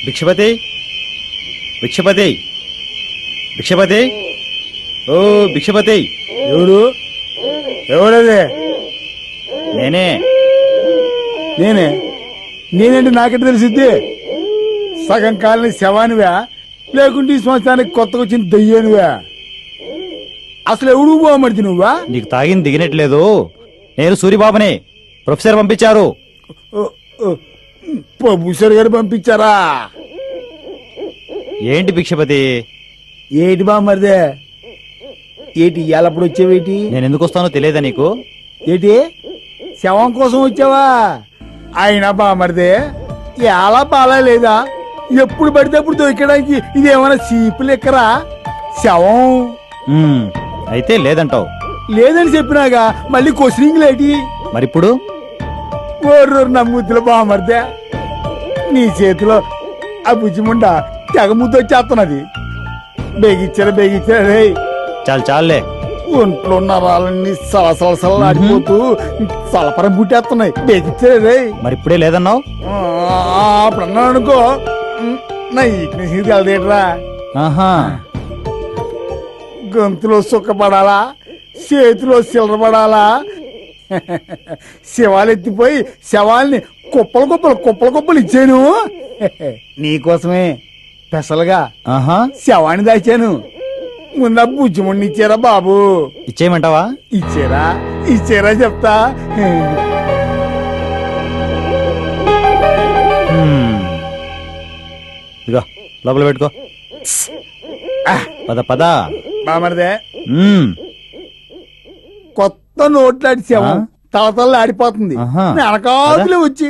భిక్షపతి, భిక్షపతి, భిక్షపతి, ఓ భిక్షపతి. ఎవరు? ఎవరదే? నేనే. నేనేంటి నాకెట్ట తెలిసిద్ది? సగం కాలని శవానివా లేకుంటే ఈ సంవత్సరానికి కొత్తగా వచ్చిన దయ్యానివా? అసలు ఎవడు బాగుమడిది నువ్వా? నీకు తాగింది దిగినట్లేదు. నేను సూరిబాబుని. ప్రొఫెసర్ పంపించారు. ప్రొఫెసర్ గారు పంపించారా? ఏంటి భిక్షపతి? ఏటి బామ్మరిదే? ఏటి ఎల్లప్పుడు వచ్చావేటి? నేను ఎందుకు వస్తానో తెలియదా నీకు? ఏటి శవం కోసం వచ్చావా? అయినా బామ్మరిదే ఎలా బాలా లేదా? ఎప్పుడు పడితే అప్పుడు దొరికడానికి ఇదేమైనా సీపు లెక్కరా? శవం అయితే లేదంటావు. లేదని చెప్పినాగా మళ్ళీ క్వశ్చనింగ్ లేటి? మరిప్పుడు ఓర్రు నమ్ముద్దులు బామ్మరిదే. నీ చేతిలో ఆ బుజ్జిముండ తెగ ముద్దు వచ్చేస్తున్నది. బేగిచ్చారా రే. చాలే. ఒంట్లో నరాలన్నీ సలసలసలు ఆడిపోతూ సలపరం పుట్టేస్తున్నాయి. బేగిచ్చారా రే. మరిప్పుడే లేదన్నావు. అప్పుడు అన్నాను అనుకో నా ఈక్నెస్ కలదేట్రా. ఆహా, గొంతులో సుఖపడాలా, చేతిలో సిల్లరపడాలా? శవాలు ఎత్తిపోయి శవాల్ని కుప్పలు ఇచ్చాను నీకోసమే. స్పెషల్గా శవాన్ని దాచాను. ముందా బుజ్జిముండి ఇచ్చారా బాబు? ఇచ్చేయమంటావా? ఇచ్చారా చెప్తా. ఇదిగో లోపల పెట్టుకో. పద బామర్దే. కొత్త నోట్లాడి శవం తలతల్లా ఆడిపోతుంది. వెనకాదులే వచ్చి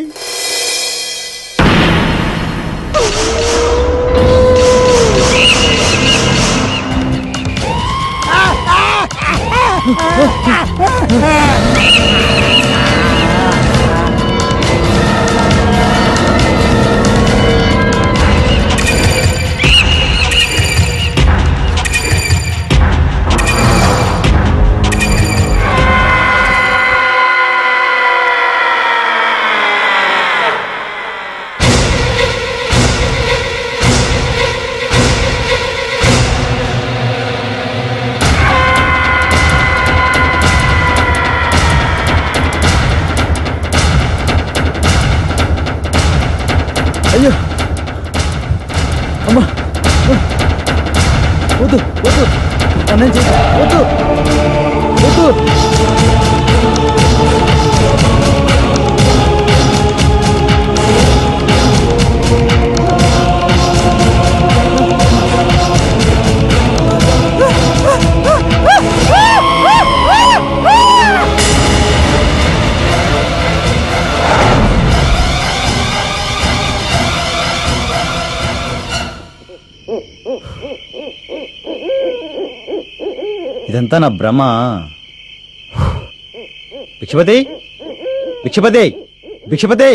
అయ్యో అమ్మా వద్దు అన్నం చేసి వద్దు. ఇదంతా నా భ్రమ. భిక్షపతి, భిక్షపతి, భిక్షపతి.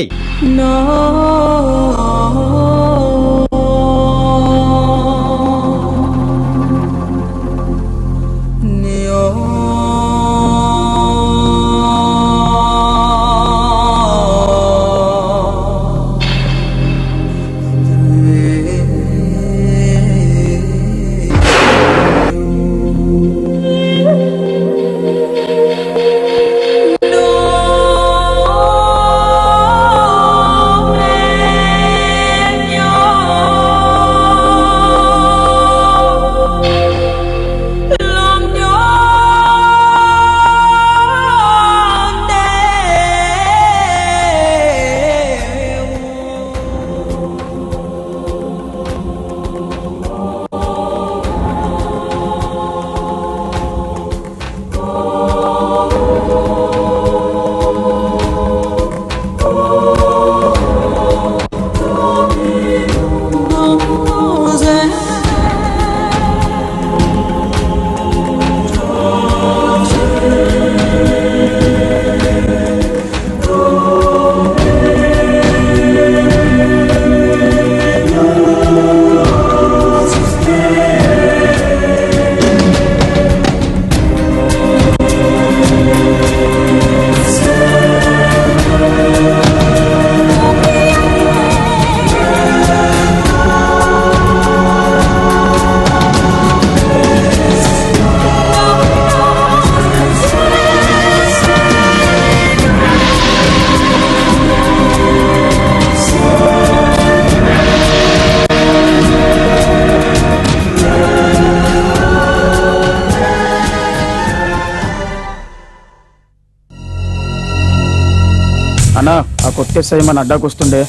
ఎస్ఐ మన అడ్డాకు వస్తుండే.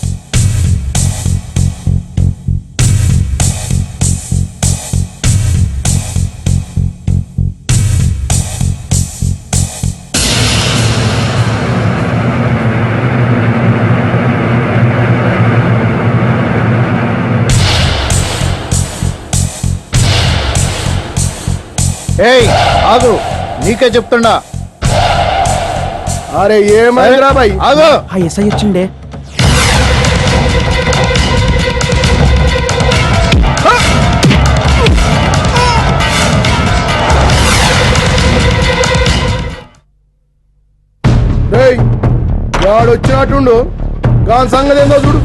ఏయ్ ఆగు, నీకే చెప్తుండా. అరే ఏమైందిరా బాయ్? ఆగు. ఆ ఎస్ఐ వచ్చిండే. రేయ్ వాడు వచ్చినట్టుండు, దాని సంగతి ఏందో చూడు.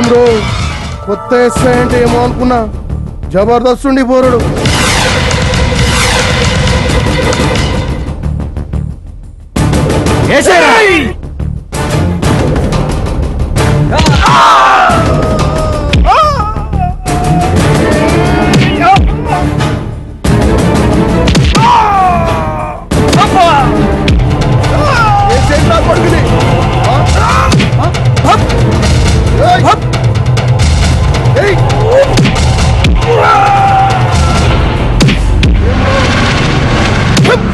బ్రో, కొత్త ఎస్ఐ అంటే ఏమో అనుకున్నా, జబర్దస్త్ ఉండి పోరుడు.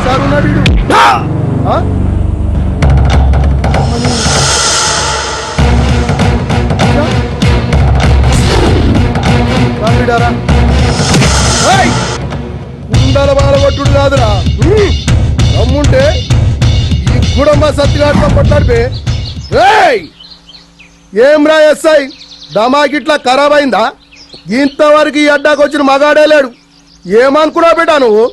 సార్ ఉన్నాడు వీడు. కుండల బాలగొట్టుడు కాదురా, దమ్ముంటే ఈ గుడమ్మ సత్తిగాడితో కొట్టాడిపే. ఏం రా ఎస్ఐ, దమాకిట్లా ఖరాబ్ అయిందా? ఇంతవరకు ఈ అడ్డాకు వచ్చిన మగాడే లేడు. ఏమనుకున్నావు బేటా నువ్వు?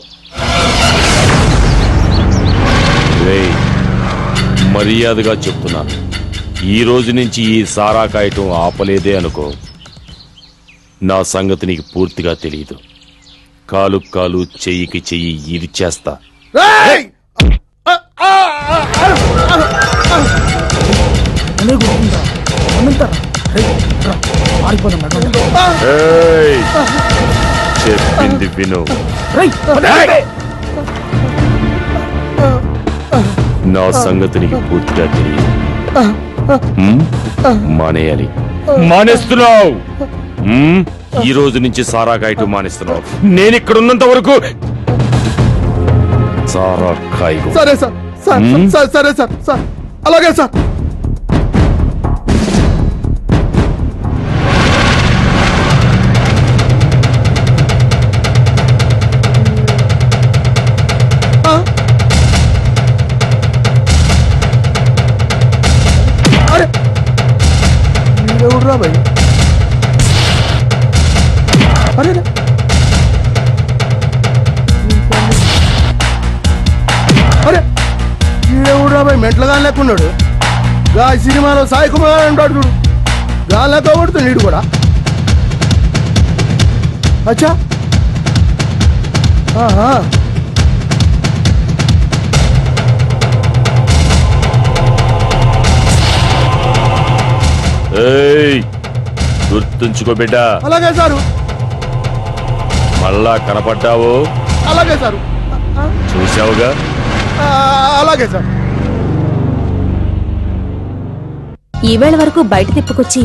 మర్యాదగా చెప్తున్నాను, ఈ రోజు నుంచి ఈ సారా కాయటం ఆపలేదే అనుకో, నా సంగతి నీకు పూర్తిగా తెలియదు. కాలు కాలు చెయ్యికి చెయ్యి ఇరిచేస్తా. ఏయ్, చెప్పింది విను. నా సంగతి నీకు పూర్తిగా తెలియదు. మానేయాలి. మానేస్తున్నావు. ఈ రోజు నుంచి సారా కాయటం మానేస్తున్నావు. నేను ఇక్కడ ఉన్నంత వరకు సారా కాయ. సరే సార్, సరే సార్, సార్ అలాగే సార్. అరే ఎవడురా భయ్? అరే అరే ఈడెవడురా భయ్? మెంట్లగా లేకున్నాడు. గా సినిమాలో సాయి కుమార్ అంటాడు చూడు, గాలతో కొడుతుంది నీడు కూడా. అచ్చా, ఏయ్, గుర్తుంచుకో బిడ్డ. అలాగే సారు, మళ్ళా కనపడ్డావు. అలాగే సారు, చూసావుగా. అలాగే సార్. ఈవేళ వరకు బయట తిప్పుకొచ్చి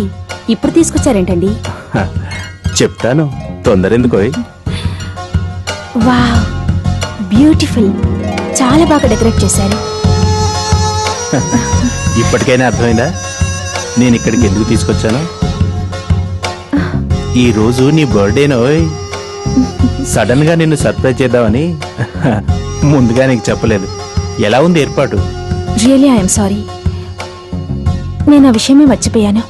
ఇప్పుడు తీసుకొచ్చారేంటండి? చెప్తాను, తొందరెందుకోయ్. Wow, beautiful. చాలా బాగా డెకరేట్ చేశారు. ఇప్పటికైనా అర్థమైందా నేను ఇక్కడికి ఎందుకు తీసుకొచ్చాను? ఈ రోజు నీ బర్త్డేనోయ్. సడన్ గా నిన్ను సర్ప్రైజ్ చేద్దామని ముందుగా నీకు చెప్పలేదు. ఎలా ఉంది ఏర్పాటు? రియలీ ఐఎమ్ సారీ, నేను ఆ విషయమే మర్చిపోయాను.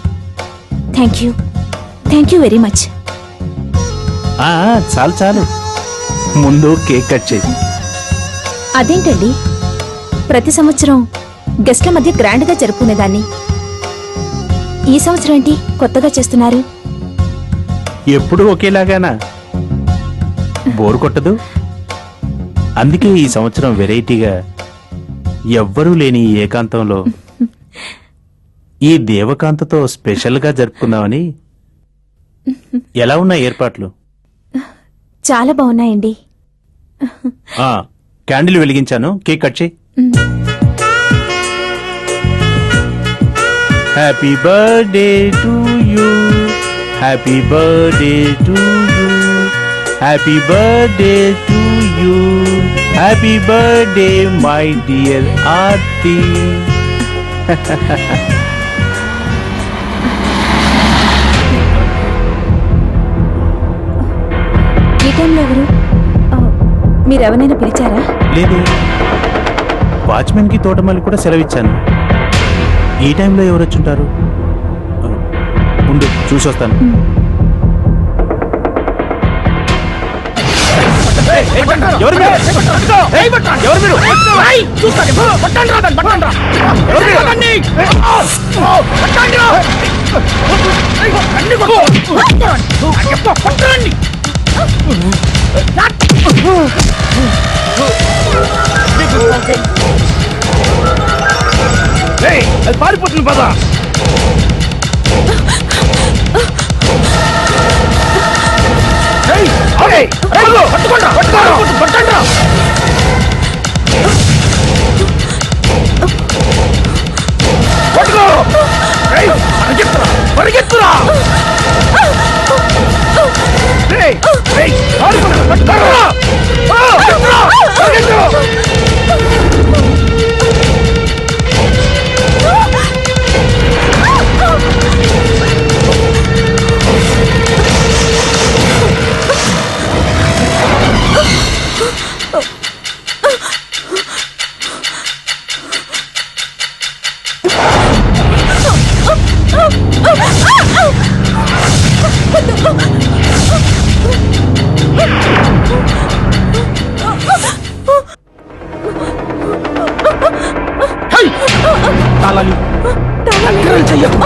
Thank you very much. చాలు చాలు, ముందు కేక్ కట్ చేయి. అదేంటండి, ప్రతి సంవత్సరం గెస్ట్ల మధ్య గ్రాండ్ గా జరుపుకునేదాన్ని. ఈ సంవత్సరం ఏంటి కొత్తగా చేస్తున్నారు? ఎప్పుడు ఒకేలాగానా? బోర్ కొట్టదు. అందుకే ఈ సంవత్సరం వెరైటీగా ఎవ్వరూ లేని ఈ ఏకాంతంలో ఈ దేవకాంతతో స్పెషల్గా జరుపుకుందామని. ఎలా ఉన్నాయి ఏర్పాట్లు? చాలా బాగున్నాయండి. క్యాండిల్ వెలిగించాను, కేక్ కట్ చేయి. Happy birthday to you, happy birthday to you, happy birthday to you, happy birthday my dear Aarti. ఈ టైంలో ఎవరు? మీరు ఎవరైనా పిలిచారా? లేదు, వాచ్మెన్ కి తోటమాలి కూడా సెలవిచ్చాను. ఈ టైంలో ఎవరు వచ్చుంటారు? ఉండు, చూసొస్తాను. ఎవరు మీరు? ఎవరు మీరు? అది పారిపోతుంది పద. పరిగెత్తురా.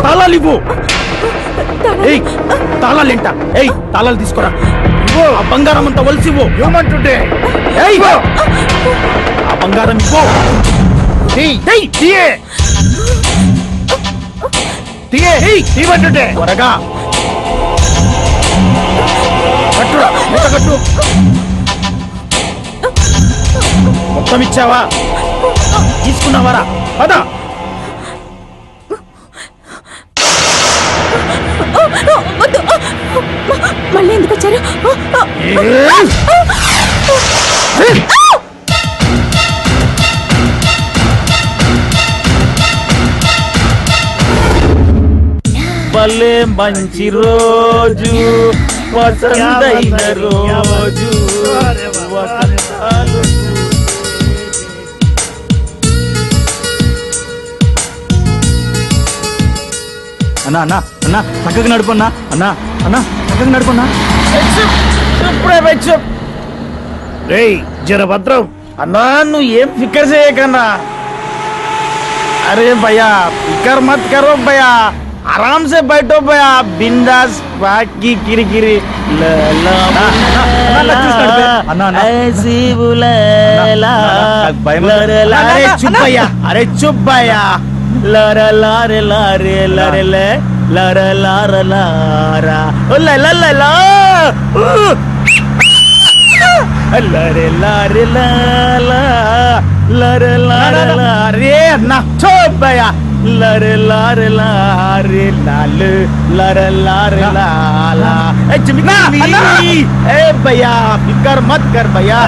తాళాలివ్వు. ఏయ్, తాళాలేంట? ఏయ్, తాళాలు తీసుకురా. ఆ బంగారం అంతా వలసివ్వు. ఏమంటుంటే ఆ బంగారం ఇవ్వు. తీయమంటుంటే త్వరగా కట్టురా. మూట కట్టు. మొత్తం ఇచ్చావా? తీసుకున్నావారా? పద. మళ్ళీ ఎందుకు వచ్చారు? భలే మంచి రోజు, వసంతైన రోజు, వసంతాలు. అన్నా అన్నా అన్నా చక్కగా నడుపన్నా. అన్నా అన్నా చక్కగా నడుపన్నా. రేయ్ జర భద్రం అన్నా, నువ్వు ఏం ఫికర్ చేయకన్నా. అరే భయ్యా, ఫికర్ మత్ కరో భయ్యా, आराम से बैठो भैया, बिंदास. बाकी किरकिरी ऐसी बुलेला. अरे चुप भैया, अरे चुप भैया. लरे लारे लारे लारे ले लरे लारे लारा ला ला ला ला लरे लारे ला ला लरे लारे लारे ना. चुप भैया. लरे लारे लारे लाल लरे लारे लाला. ए भैया, फिकर मत कर भैया.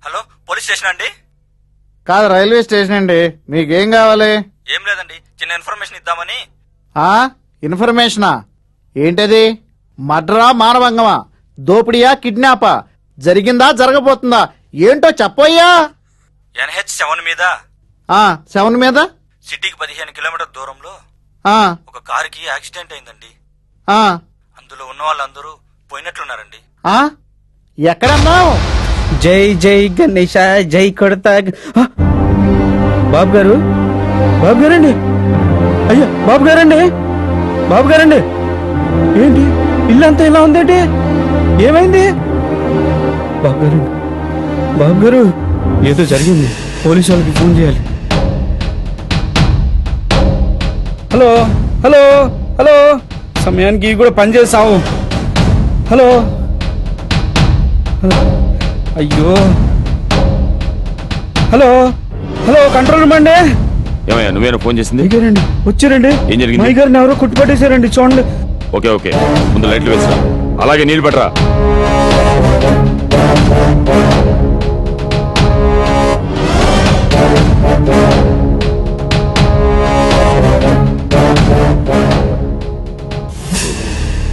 హలో, పోలీస్ స్టేషన్ అండి? కాదు, రైల్వే స్టేషన్ అండి. మీకేం కావాలి? ఏం లేదండి, చిన్న ఇన్ఫర్మేషన్ ఇద్దామని. ఆ ఇన్ఫర్మేషనా? ఏంటది? మర్డరా, మానభంగమా, దోపిడియా, కిడ్నాపా? జరిగిందా, జరగబోతుందా? ఏంటో చెప్పయ్యా. NH 7 మీద 7 మీద సిటీకి 15 కిలోమీటర్ దూరంలో ఆ, ఒక కారుకి యాక్సిడెంట్ అయిందండి. ఆ, అందులో ఉన్న వాళ్ళందరూ పోయినట్లున్నారండి. ఆ? ఎక్కడన్నావు? జై జై గణేష జై కొడతా బాబు గారు, బాబు గారండి, అయ్యా బాబు గారండి, బాబు గారండి, ఏంటి ఇల్లంతా ఇలా ఉందేంటి, ఏమైంది బాబు గారు? బాబు గారు, ఏదో జరిగింది, పోలీసు వాళ్ళకి ఫోన్ చేయాలి. హలో హలో హలో, సమయానికి ఇవి కూడా పనిచేసావు. హలో హలో, అయ్యో, హలో హలో, కంట్రోల్ రూమ్ అండి. ఏమయ్యా నువ్వేనా ఫోన్ చేసింది? రండి, వచ్చారండి. ఏం జరిగింది? మై గారిని ఎవరో కుట్టుపట్టేశారండి, చూడండి. ఓకే ఓకే, ముందు లైట్లు వేసిరా, అలాగే నీళ్ళు పెట్టరా.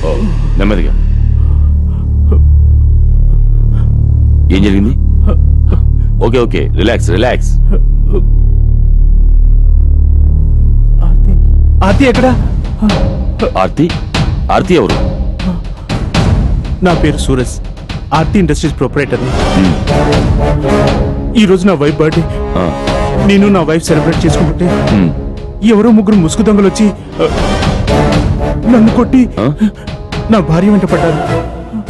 ఓ, నెమ్మదిగా. ఏం జరిగింది? Okay okay, relax relax. Aarti ఎక్కడా? ఆర్తి? ఆర్తి ఎవరు? నా పేరు సూరజ్, ఆర్తి ఇండస్ట్రీస్ ప్రొపరేటర్ని. ఈ రోజు నా వైఫ్ బర్త్డే. ఆ, నేను నా వైఫ్ సెలబ్రేట్ చేసుకుంటుంటే ఉమ్, ఎవరో ముగ్గురు ముసుగు దొంగలు వచ్చి నన్ను కొట్టి ఆ? నా భార్య వెంట పడ్డారు.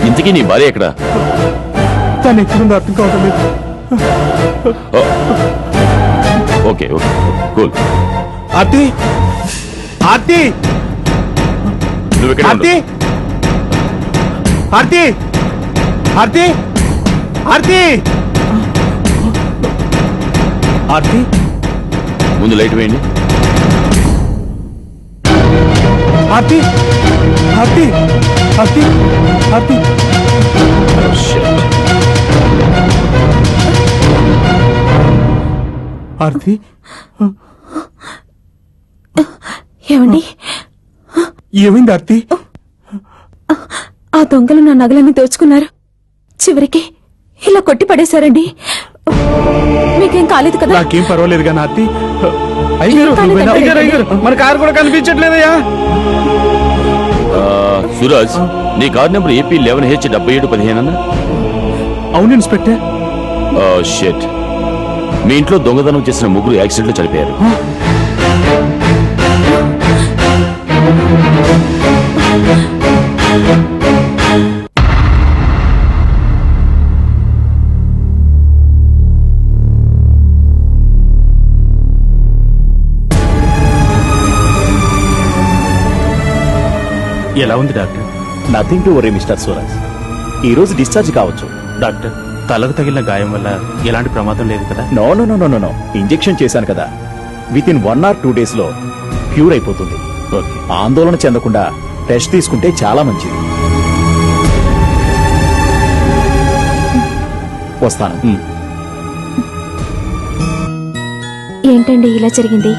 ఇంతకీ నీ భార్య ఎక్కడా? తను ఎక్కడుందో అర్థం కావటం లేదు. Oh, okay okay cool. Aarti, Aarti, నువ్వు ఇక్కడ ఆర్తి, ఆర్తి, ఆర్తి, ఆర్తి, ఆర్తి. ముందు లైట్ వేయండి. ఆర్తి, ఆర్తి, ఆర్తి, ఆర్తి. Shit. ఆర్తి, ఏమండి, ఏమైంది ఆర్తి? ఆ దొంగలు నా నగలన్నీ దోచుకున్నారు. చివరికి ఇలా కొట్టి పడేశారండి. మీకేం కాలేదు కదా? నాకేం పర్వాలేదు కానీ ఆర్తి. అయ్యారు, కాలేదండి. అయ్యారు, మన కారు కూడా కనిపించట్లేదయ్యా. సురాజ్, నీ కార్ నెంబర్ ఏపీ 11H7715 అన్న? అవును ఇన్స్పెక్టర్. షెట్, మీ ఇంట్లో దొంగతనం చేసిన ముగ్గురు యాక్సిడెంట్ లో చనిపోయారు. ఎలా ఉంది doctor? Nothing to worry mister Suraj, ఈ రోజు డిశ్చార్జ్ కావచ్చు. డాక్టర్, తలకు తగిలిన గాయం వల్ల ఎలాంటి ప్రమాదం లేదు కదా? No no no no no, injection చేశాను కదా, విత్ ఇన్ 1 or 2 days లో క్యూర్ అయిపోతుంది. ఓకే. ఆందోళన చెందకుండా రెస్ట్ తీసుకుంటే చాలా మంచిది. వస్తాను. ఏంటండి ఇలా జరిగింది?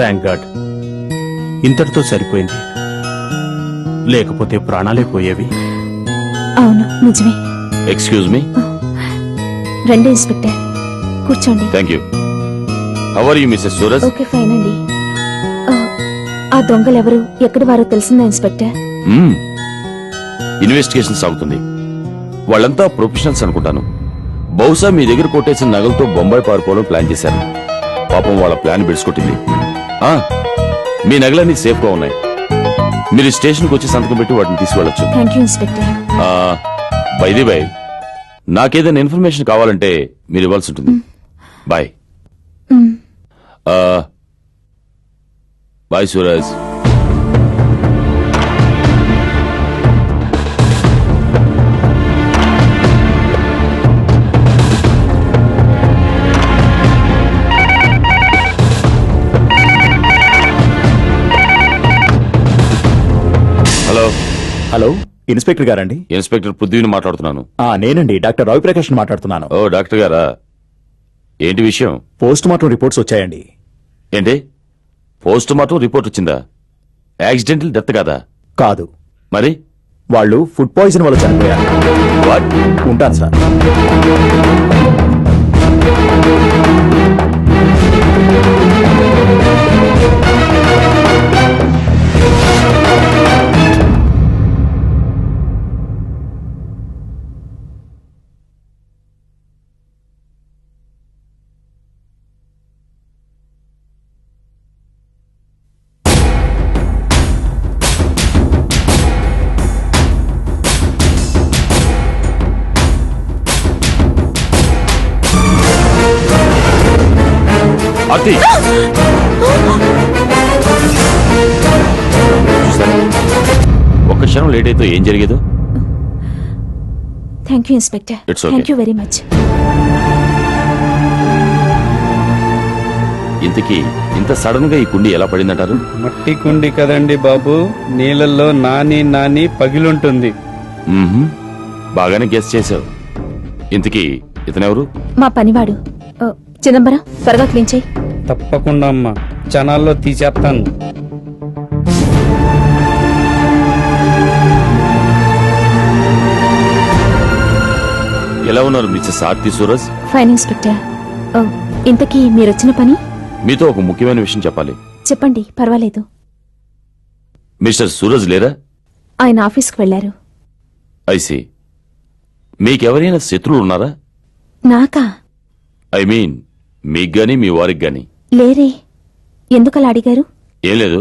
థ్యాంక్ గాడ్, ఇంతటితో సరిపోయింది, లేకపోతే ప్రాణాలే పోయేవి. అవును, నిజమే. Excuse me. రండి ఇన్స్పెక్టర్, కూర్చోండి. Thank you. How are you Mrs Suraj? Okay, fine అండి. ఆ దొంగలెవరు, ఎక్కడి వారో తెలిసిందా ఇన్స్పెక్టర్? ఇన్వెస్టిగేషన్ సాగుతుంది. వాళ్ళంతా ప్రొఫెషనల్స్ అనుకుంటాను. బహుశా మీ దగ్గర కొట్టేసిన నగలతో బొంబాయి పారిపోవడం ప్లాన్ చేశారు. పాపం వాళ్ళ ప్లాన్ బిడ్చుకొట్టింది. మీ నగలన్నీ సేఫ్ గా ఉన్నాయి. మీరు స్టేషన్కి వచ్చి సంతకం పెట్టి వాటిని తీసుకెళ్ళొచ్చు. Thank you inspector. By the by, నాకేదైనా ఇన్ఫర్మేషన్ కావాలంటే మీరు ఇవ్వాల్సి ఉంటుంది. Bye. Bye Suraj. Hello. Hello, inspector గారండి? ఇన్స్పెక్టర్ పృథ్వీని మాట్లాడుతున్నాను. నేనండి, డాక్టర్ రవిప్రకాష్ మాట్లాడుతున్నాను. ఓ డాక్టర్ గారా, ఏంటి విషయం? పోస్ట్ మార్టం రిపోర్ట్స్ వచ్చాయండి. ఏంటి, పోస్ట్ మార్టం రిపోర్ట్ వచ్చిందా? యాక్సిడెంటల్ డెత్ కాదా? కాదు, మరి వాళ్ళు ఫుడ్ పాయిజన్ వల్ల చనిపోయారు. వాట్? ఉంటాను సార్. ఆర్తి చూసారా? ఒక్క క్షణం లేట్ అయితే ఏం జరిగేదో. Thank you inspector. It's okay. Thank you very much. ఇంతకీ ఇంత సడన్ గా ఈ కుండి ఎలా పడిందంటారు? మట్టి కుండి కదండి బాబు, నీళ్ళల్లో నాని నాని పగిలుంటుంది. మ్మ్హ్మ్. బాగానే గెస్ చేసావు. ఇంతకీ ఇతనెవరు? మా పనివాడు. చిదంబరం త్వరగా క్లీన్ చేయి. తప్పకుండా అమ్మా, క్షణాల్లో తీసేస్తాను. ఎలా ఉన్నారు Mrs Aarti Suraj? Fine inspector. ఇంతకీ మీరు వచ్చిన పని? మీతో ఒక ముఖ్యమైన విషయం చెప్పాలి. చెప్పండి, పర్వాలేదు. మిస్టర్ సూరజ్ లేరా? ఆయన ఆఫీస్కి వెళ్లారు. ఐసి. మీకెవరైనా శత్రువులు ఉన్నారా? నాకా? ఐ మీన్ మీకు గాని మీ వారికి గాని. లేరే. ఎందుకలా అడిగారు? ఏం లేదు,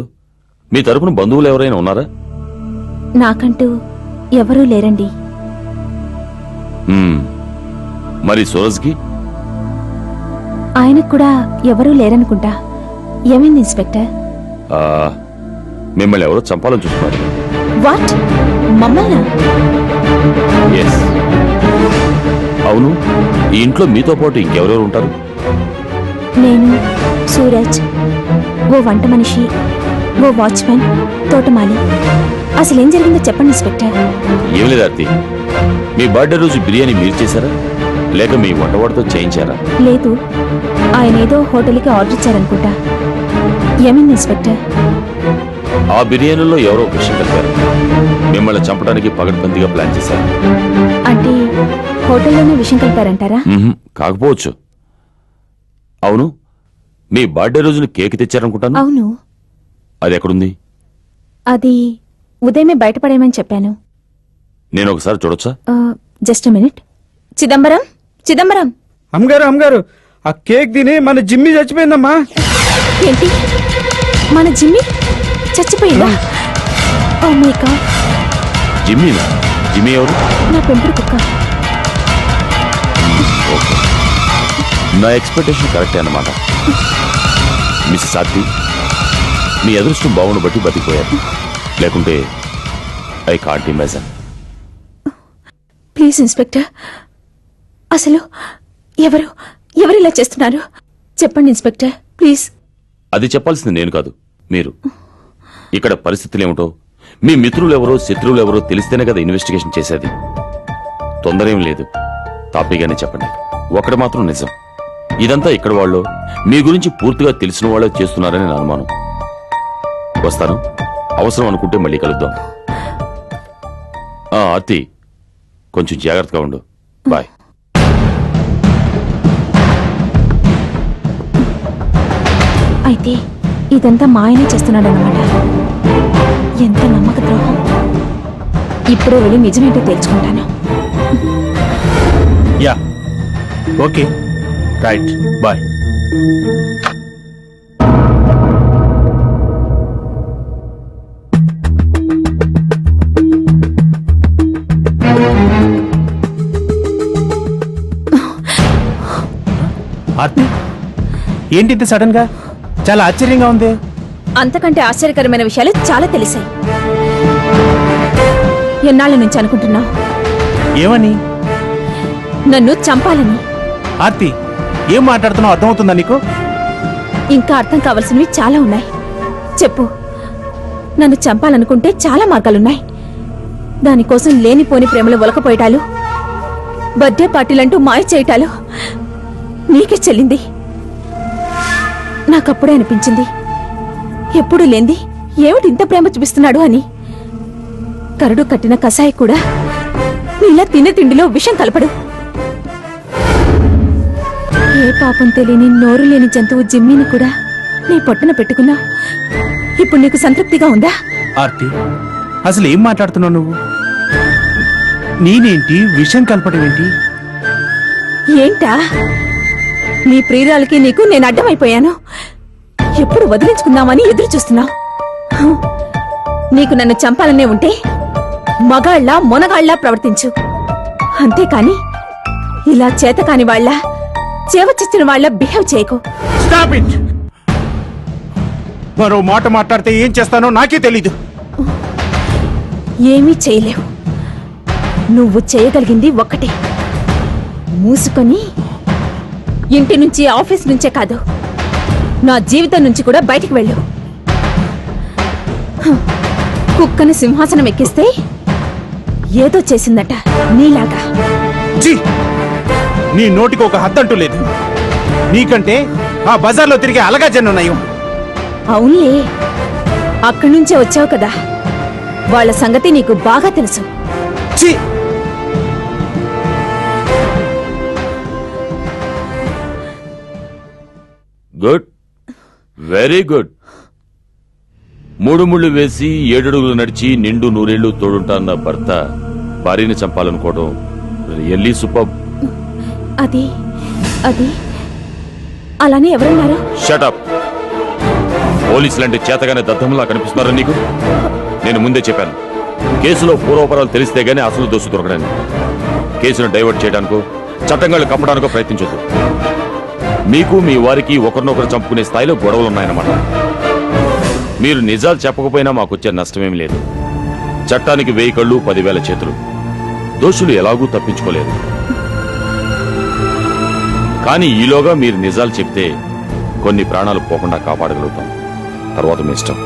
మీ తరపున బంధువులు ఎవరైనా ఉన్నారా? నాకంటూ ఎవరూ లేరండి. మ్మ్. మరి సూరజ్కి? ఆయనకు కూడా ఎవరూ లేరనుకుంటా. ఏమైంది ఇన్స్పెక్టర్? ఆ, మిమ్మల్ని ఎవరో చంపాలని చూస్తున్నారు. వాట్? మమ్మల్ని? ఎస్, అవును. ఈ ఇంట్లో మీతో పాటు ఇంకెవరెవరు ఉంటారు? నేను, సూరజ్, ఓ వంట మనిషి, ఓ వాచ్మెన్, తోటమాలి. అసలేం జరిగిందో చెప్పండి ఇన్స్పెక్టర్. ఏం లేదు ఆర్తి, మీ బర్త్డే రోజు బిర్యానీ మీరు చేశారా లేక మీ వంటవాడితో చేయించారా? లేదు, ఆయన ఏదో హోటల్కి ఆర్డర్ ఇచ్చారనుకుంటా. ఏమైంది ఇన్స్పెక్టర్? ఆ బిర్యానీలో ఎవరో ఒక విషయం కలిపారు. మిమ్మల్ని చంపడానికి పగడ్బందీగా ప్లాన్ చేశారు. అంటే హోటల్లోనే విషయం కలిపారంటారా? మ్మ్హ్మ్. కాకపోవచ్చు. అవును, మీ బర్త్డే రోజున కేక్ తెచ్చారనుకుంటాను. అవును. అది ఎక్కడుంది? అది ఉదయమే బయటపడేయమని చెప్పాను. నేను ఒకసారి చూడొచ్చా? Just minute. చిదంబరం, చిదంబరం. అమ్మగారు అమ్మగారు, ఆ కేక్ తిని మన జిమ్మి చచ్చిపోయిందమ్మా. ఏంటి? మన జిమ్మి చచ్చిపోయిందా? Oh my God. జిమ్మీనా? జిమ్మీ ఎవరు? నా పెంపుడు కుక్క. ఓకే, నా ఎక్స్పెక్టేషన్ కరెక్టే అన్నమాట. మిస్సెస్ ఆర్తి, మీ అదృష్టం బాగుండు బట్టి బతికిపోయారు. లేకుంటే I can't imagine. Please inspector, అసలు ఎవరు ఎవరిలా చేస్తున్నారు? చెప్పండి ఇన్స్పెక్టర్, ప్లీజ్. అది చెప్పాల్సింది నేను కాదు, మీరు. ఇక్కడ పరిస్థితులు ఏమిటో, మీ మిత్రులు ఎవరో శత్రువులు ఎవరో తెలిస్తేనే కదా ఇన్వెస్టిగేషన్ చేసేది. తొందర ఏం లేదు, తాపీగానే చెప్పండి. ఒకటి మాత్రం నిజం, ఇదంతా ఇక్కడ వాళ్ళు మీ గురించి పూర్తిగా తెలిసిన వాళ్ళే చేస్తున్నారని నా అనుమానం. వస్తాను, అవసరం అనుకుంటే మళ్ళీ కలుద్దాం. ఆర్తి, కొంచెం జాగ్రత్తగా ఉండు. బాయ్. అయితే ఇదంతా మా ఆయనే చేస్తున్నాడన్నమాట. ఎంత నమ్మక ద్రోహం. ఇప్పుడే వెళ్ళి నిజమేంటో తెలుసుకుంటాను. Yeah, okay, right, bye. Aarti, ఏంటి ఇంత సడన్ గా? చాలా ఆశ్చర్యంగా ఉంది. అంతకంటే ఆశ్చర్యకరమైన విషయాలు చాలా తెలిసాయి. ఎన్నాళ్ళ నుంచి అనుకుంటున్నా ఏమని? నన్ను చంపాలని. ఆర్తి, ఏం మాట్లాడుతున్నావు? అర్థమవుతుందా నీకు? ఇంకా అర్థం కావాల్సినవి చాలా ఉన్నాయి. చెప్పు. నన్ను చంపాలనుకుంటే చాలా మార్గాలున్నాయి. దానికోసం లేనిపోని ప్రేమలు ఒలకపోయటాలు, బర్త్డే పార్టీలంటూ మాయ చేయటాలు నీకే చెల్లింది. నాకప్పుడే అనిపించింది, ఎప్పుడూ లేంది ఏమిటి ఇంత ప్రేమ చూపిస్తున్నాడు అని. కరడు కట్టిన కషాయి కూడా నీలా తినే తిండిలో విషం కలపడు. ఏ పాపం తెలియని నోరు లేని జంతువు జిమ్మిని కూడా నీ పొట్టన పెట్టుకున్నా. ఇప్పుడు నీకు సంతృప్తిగా ఉందా? ఆర్తి, అసలు ఏం మాట్లాడుతున్నావు నువ్వు? నేనేంటి విషయం కలపడం ఏంటి? ఏంటా? నీ ప్రియురాలకి నీకు నేను అడ్డమైపోయాను. ఎప్పుడు వదిలించుకుందామని ఎదురు చూస్తున్నావు. నీకు నన్ను చంపాలనే ఉంటే మగాళ్ళ మొనగాళ్ళ ప్రవర్తించు. అంతేకాని ఇలా చేతకాని వాళ్ళ చేవచిచ్చిన వాళ్ళ బిహేవ్ చేయకు. Stop it. మరో మాట మాట్లాడితే ఏం చేస్తానో నాకే తెలీదు. ఏమీ చేయలేవు. నువ్వు చేయగలిగింది ఒక్కటే, మూసుకొని ఇంటి నుంచి, ఆఫీస్ నుంచే కాదు, నా జీవితం నుంచి కూడా బయటికి వెళ్ళు. కుక్కని సింహాసనం ఎక్కిస్తే ఏదో చేసిందట నీలాగా. ఛీ! నీ నోటికి ఒక హద్దంటూ లేదు. నీకంటే ఆ బజార్లో తిరిగే అలగా జన్నున్నాయి. అవునులే, అక్కడి నుంచే వచ్చావు కదా, వాళ్ళ సంగతి నీకు బాగా తెలుసు. ఛీ! Good, very good. 3 ముళ్ళు వేసి 7 అడుగులు నడిచి నిండు 100 ఏళ్లు తోడుంటాన్న భర్త భార్యని చంపాలనుకోవడం రియల్లీ సూపర్. అది అది అలానే ఎవరన్నారు? షటప్. పోలీసులంటే చేతగానే దద్దమ్మలా కనిపిస్తున్నారా నీకు? నేను ముందే చెప్పాను, కేసులో పూర్వపరాలు తెలిస్తే గానీ అసలు దోషి దొరకడానికి. కేసును డైవర్ట్ చేయడానికో చట్టంగాళ్ళు కప్పడానికో ప్రయత్నించొద్దు. మీకు మీ వారికి ఒకరినొకరు చంపుకునే స్థాయిలో గొడవలు ఉన్నాయన్నమాట. మీరు నిజాలు చెప్పకపోయినా మాకొచ్చే నష్టమేమి లేదు. చట్టానికి 1000 కళ్ళు 10,000 చేతులు. దోషులు ఎలాగూ తప్పించుకోలేరు. కానీ ఈలోగా మీరు నిజాలు చెప్తే కొన్ని ప్రాణాలు పోకుండా కాపాడగలుగుతాం. తర్వాత మీ ఇష్టం.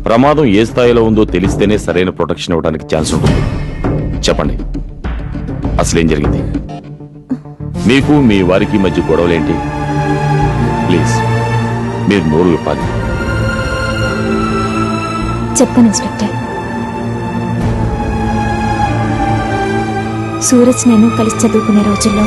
ప్రమాదం ఏ స్థాయిలో ఉందో తెలిస్తేనే సరైన ప్రొటెక్షన్ ఇవ్వడానికి ఛాన్స్ ఉంటుంది. చెప్పండి, అసలేం జరిగింది? మీకు మీ వారికి మధ్య గొడవలేంటి? ప్లీజ్ మీరు నోరు విప్పాలి. చెప్తాను ఇన్స్పెక్టర్. సూరజ్ నేను కలిసి చదువుకునే రోజుల్లో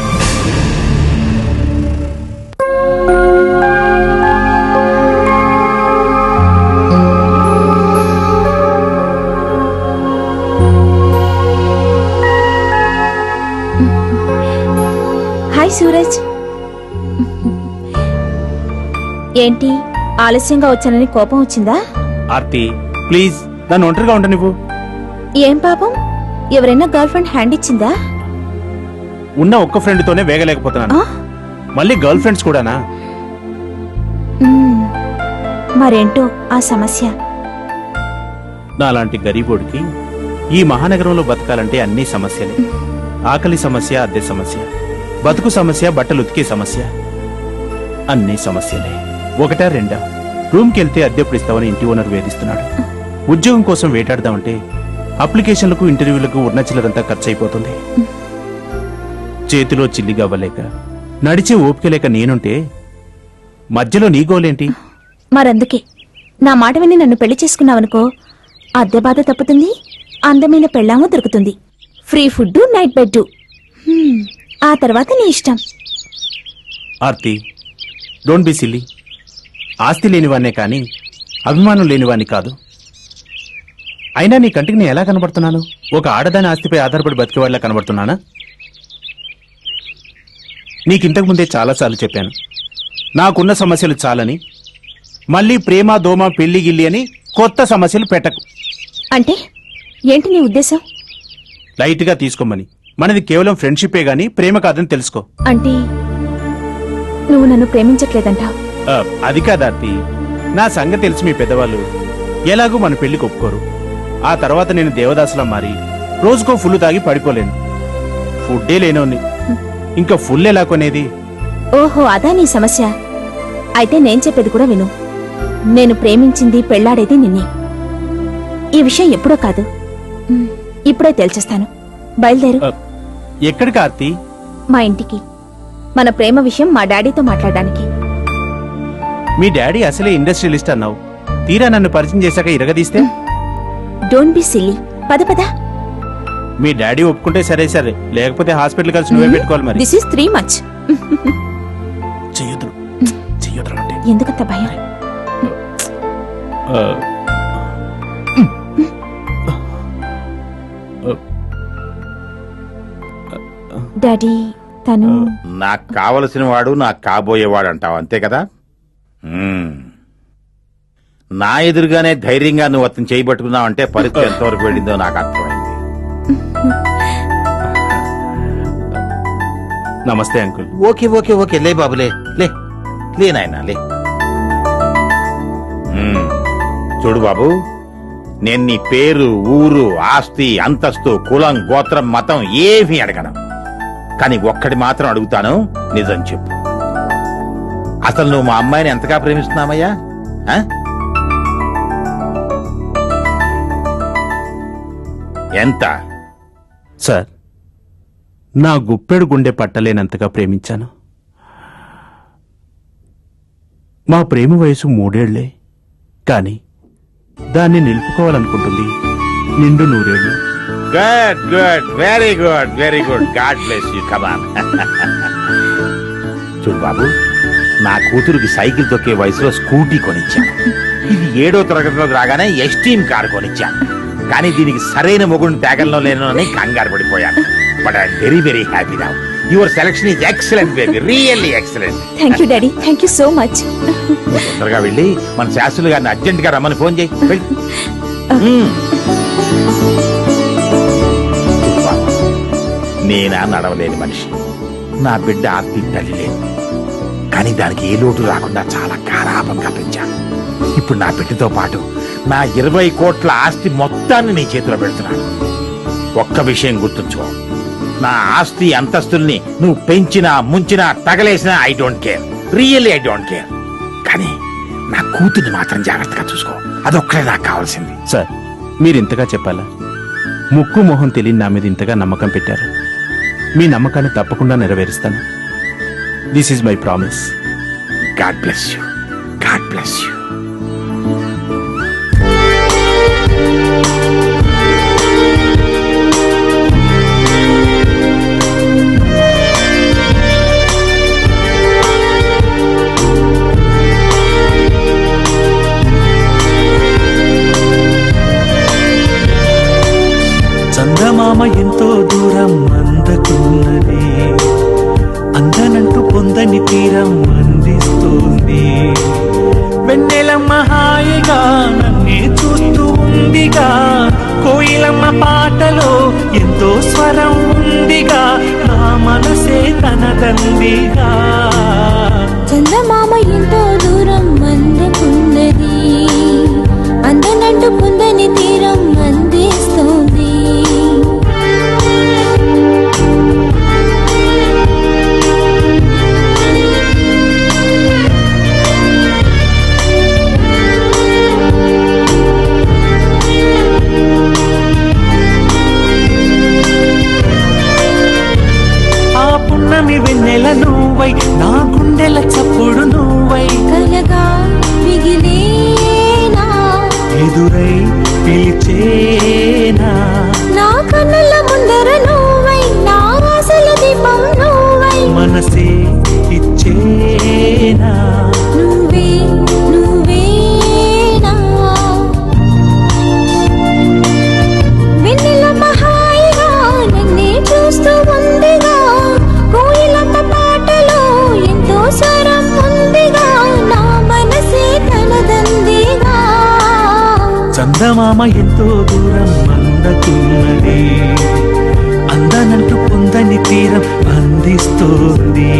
హాయ్ సూరజ్. ఏంటి ఆలస్యంగా వచ్చానని కోపం వచ్చిందా? ఆర్తి ప్లీజ్ నన్ను ఒంటరిగా ఉండ నువ్వు. ఏం పాపం, ఎవరైనా గర్ల్ ఫ్రెండ్ హ్యాండ్ ఇచ్చిందా? ఉన్న ఒక్క ఫ్రెండ్ తోనే వేగలేకపోతున్నాను, ఆ? మళ్ళీ గర్ల్ ఫ్రెండ్స్ కూడానా? మరేంటో ఆ సమస్య. నాలాంటి గరీబోడికి ఈ మహానగరంలో బతకాలంటే అన్ని సమస్యలే. ఆకలి సమస్య, అద్దె సమస్య, బతుకు సమస్య, బట్టలు ఉతికే సమస్య, అన్ని సమస్యలే. ఒకటా రెండా? రూమ్కి వెళ్తే అద్దెప్పుడు ఇస్తామని ఇంటి ఓనర్ వేధిస్తున్నాడు. ఉద్యోగం కోసం వేటాడదామంటే అప్లికేషన్లకు, ఇంటర్వ్యూలకు ఉన్న చిల్లరంతా ఖర్చు అయిపోతుంది. చేతిలో చిల్లిగా అవ్వలేక, నడిచే ఓపిక లేక నేనుంటే మధ్యలో నీ గోలేంటి? మరందుకే నా మాట విని నన్ను పెళ్లి చేసుకున్నావనుకో, అద్దె బాధ తప్పుతుంది, అందమైన పెళ్ళాము దొరుకుతుంది, ఫ్రీ ఫుడ్, నైట్ బెడ్. ఆ తర్వాత నీ ఇష్టం. Aarti don't be silly. ఆస్తి లేనివాన్నే కాని అభిమానం లేనివాన్ని కాదు. అయినా నీ కంటికి నేను ఎలా కనబడుతున్నాను? ఒక ఆడదాని ఆస్తిపై ఆధారపడి బతికేవాళ్ళ కనబడుతున్నానా? నీకింతకు ముందే చాలాసార్లు చెప్పాను, నాకున్న సమస్యలు చాలని మళ్ళీ ప్రేమ, దోమ, పెళ్లి గిల్లి అని కొత్త సమస్యలు పెట్టకు. అంటే ఏంటి నీ ఉద్దేశం? లైట్ గా తీసుకోమని. మనది కేవలం ఫ్రెండ్షిప్పే గాని ప్రేమ కాదని తెలుసుకో. అంటే నువ్వు నన్ను ప్రేమించట్లేదంటావు? అది కాదార్తి, నా సంగతి తెలిసి మీ పెద్దవాళ్ళు ఎలాగూ మన పెళ్లికి ఒప్పుకోరు. ఆ తర్వాత నేను దేవదాసులా మారి రోజుకో ఫుల్ తాగి పడిపోలేను. ఫుడ్డే లేనోని ఇంకా ఫుల్ ఎలా కొనేది? ఓహో, అదా నీ సమస్య. అయితే నేను చెప్పేది కూడా విను. నేను ప్రేమించింది, పెళ్లాడేది నిన్నే. ఈ విషయం ఎప్పుడో కాదు, ఇప్పుడే తేల్చేస్తాను. బయలుదేరు. ఎక్కడికి ఆర్తి? మా ఇంటికి. మన ప్రేమ విషయం మా డాడీతో మాట్లాడడానికి. మీ డాడీ అసలే ఇండస్ట్రియలిస్ట్ అన్నావు, తీరా నన్ను పరిచయం చేశాక ఇరగదీస్తే? Don't be silly. పద పద. మీ డాడీ ఒప్పుకుంటే సరే సరే, లేకపోతే హాస్పిటల్ కలిసి నువ్వే పెట్టుకోవాలి. మరి దిస్ ఇస్ 3 much. చెయ్యొద్దు చెయ్యొద్దు అంటే ఎందుకంత భయం? డాడీ తను నాకు కావలసిన వాడు నాకు కాబోయేవాడు అంటావు, అంతే కదా? నా ఎదురుగానే ధైర్యంగా నువ్వు అతను చేయబట్టుకున్నావంటే పరిస్థితి ఎంతవరకు వెళ్ళిందో నాకు అర్థమైంది. నమస్తే అంకుల్. ఓకే ఓకే ఓకే, లే బాబు, లే లే లే నాయనా, లే. చూడు బాబు, నేను నీ పేరు, ఊరు, ఆస్తి, అంతస్తు, కులం, గోత్రం, మతం ఏమీ అడగను. కానీ ఒక్కటి మాత్రం అడుగుతాను, నిజం చెప్పు. అసలు నువ్వు మా అమ్మాయిని ఎంతగా ప్రేమిస్తున్నావయ్యా? ఆ? ఎంత? సార్, నా గుప్పెడు గుండె పట్టలేనంతగా ప్రేమించాను. మా ప్రేమ వయసు 3 ఏళ్లే, కాని దాన్ని నిలుపుకోవాలనుకుంటుంది నిండు 100 ఏళ్లు. Good good, very good, very good. God bless you. Come on. చూడు బాబు, నా కూతురికి సైకిల్ తొక్కే వయసులో స్కూటీ కొనిచ్చాను. ఇది 7వ తరగతిలోకి రాగానే ఎస్టీమ్ కార్ కొనిచ్చాను. కానీ దీనికి సరైన మొగుడిని తేగల్లో లేనని కంగారు పడిపోయాను. But I very very happy now. Your selection is excellent baby, really excellent. Thank you daddy, thank you so much. తొందరగా వెళ్ళి మన శాస్త్రులు గారిని అర్జెంట్ గా రమ్మని ఫోన్ చేయి. వెళ్ళు. నేనా నడవలేని మనిషి, నా బిడ్డ ఆర్తి తల్లి లేదు. కానీ దానికి ఏ లోటు రాకుండా చాలా గారాబంగా పెంచాను. ఇప్పుడు నా బిడ్డతో పాటు నా 20 కోట్ల ఆస్తి మొత్తాన్ని నీ చేతిలో పెడుతున్నాను. ఒక్క విషయం గుర్తుంచుకో, నా ఆస్తి అంతస్తుల్ని నువ్వు పెంచినా, ముంచినా, తగలేసినా I don't care, really I don't care. కానీ నా కూతుర్ని మాత్రం జాగ్రత్తగా చూసుకో, అదొక్కడే నాకు కావాల్సింది. సార్, మీరింతగా చెప్పాలా? ముక్కు మొహం తెలియని నా మీద ఇంతగా నమ్మకం పెట్టారు. మీ నమ్మకాన్ని తప్పకుండా నెరవేరుస్తాను. This is my promise. God bless you, God bless you. చందమామ ఎంతో దూరం అందకున్నది, అందనంటూ పొందని తీరం అందిస్తుంది. వెన్నెలమ్మ హాయిగా నన్నే చూస్తూ ఉందిగా, కోయిలమ్మ పాటలో ఎంతో స్వరం ఉందిగా, నా మనసే తనదందిగా. చందమామ ఎంతో దూరం అందకున్నది, అందనంటూ పొందని తీరం అందిస్తోంది. ఆ పున్నమి వెన్నెల నువ్వై, నా గుండెల చప్పుడు నువ్వై, కలగా మిగిలేనా, ఎదురై పిలిచేనా, నా కన్నుల ముందర నువ్వై, నా ఆశల దీపం నువ్వై, మనసే ఇచ్చేనా, నువ్వే నువ్వేనా. వెన్నెలమ్మ హాయిగా నన్నే చూస్తూ ఉందిగా, కోయిలమ్మ పాటలో ఎంతో స్వరం ఉందిగా, నా మనసే తనదందిగా. చందమామ ఎంతో దూరం అందకున్నది, అందనంటూ పొందని తీరం అందిస్తోంది.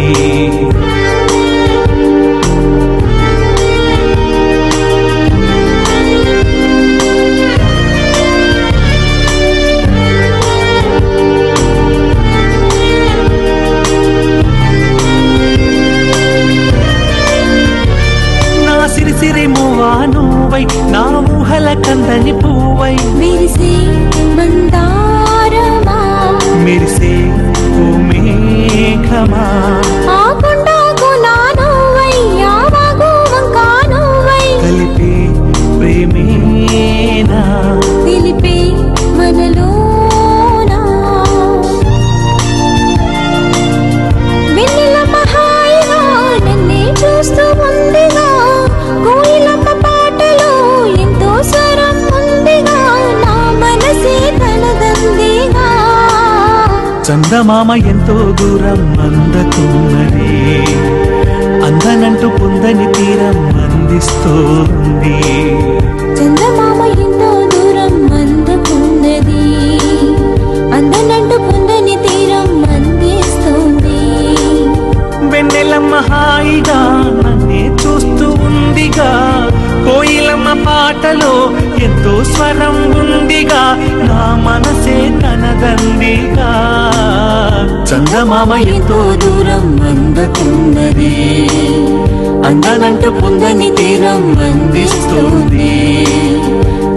నా సిరిసిరి మువ్వా నువ్వై, నా ఊహల కందని పువ్వై, విరిసే మందారమా, మెరిసే ఓ మేఘమా, ఆ కొండకు నా నువ్వై, ఆ వాగు వంక నువ్వై, కలిపే ప్రేమేనా, తెలిపే మనలోనా. వెన్నెలమ్మ హాయిగా నన్నే చూస్తూ ఉందిగా, కోయిలమ్మ పాటలో ఎంతో స్వరం ఉందిగా, నా మనసే తనదందిగా. చందమామ ఎంతో దూరం అందకున్నది, అందనంటూ పొందని తీరం అందిస్తోంది. చందమామ ఎంతో దూరం అందకున్నది, అందనంటూ పొందని తీరం అందిస్తోంది. వెన్నెలమ్మ హాయిగా నన్నే చూస్తూ ఉందిగా, కోయిలమ్మ పాటలో వరం ఉందిగా నా మనసే తనదందిగా చందమామ ఎంతో దూరం అందకున్నది అందనంటూ పొందని తీరం అందిస్తుంది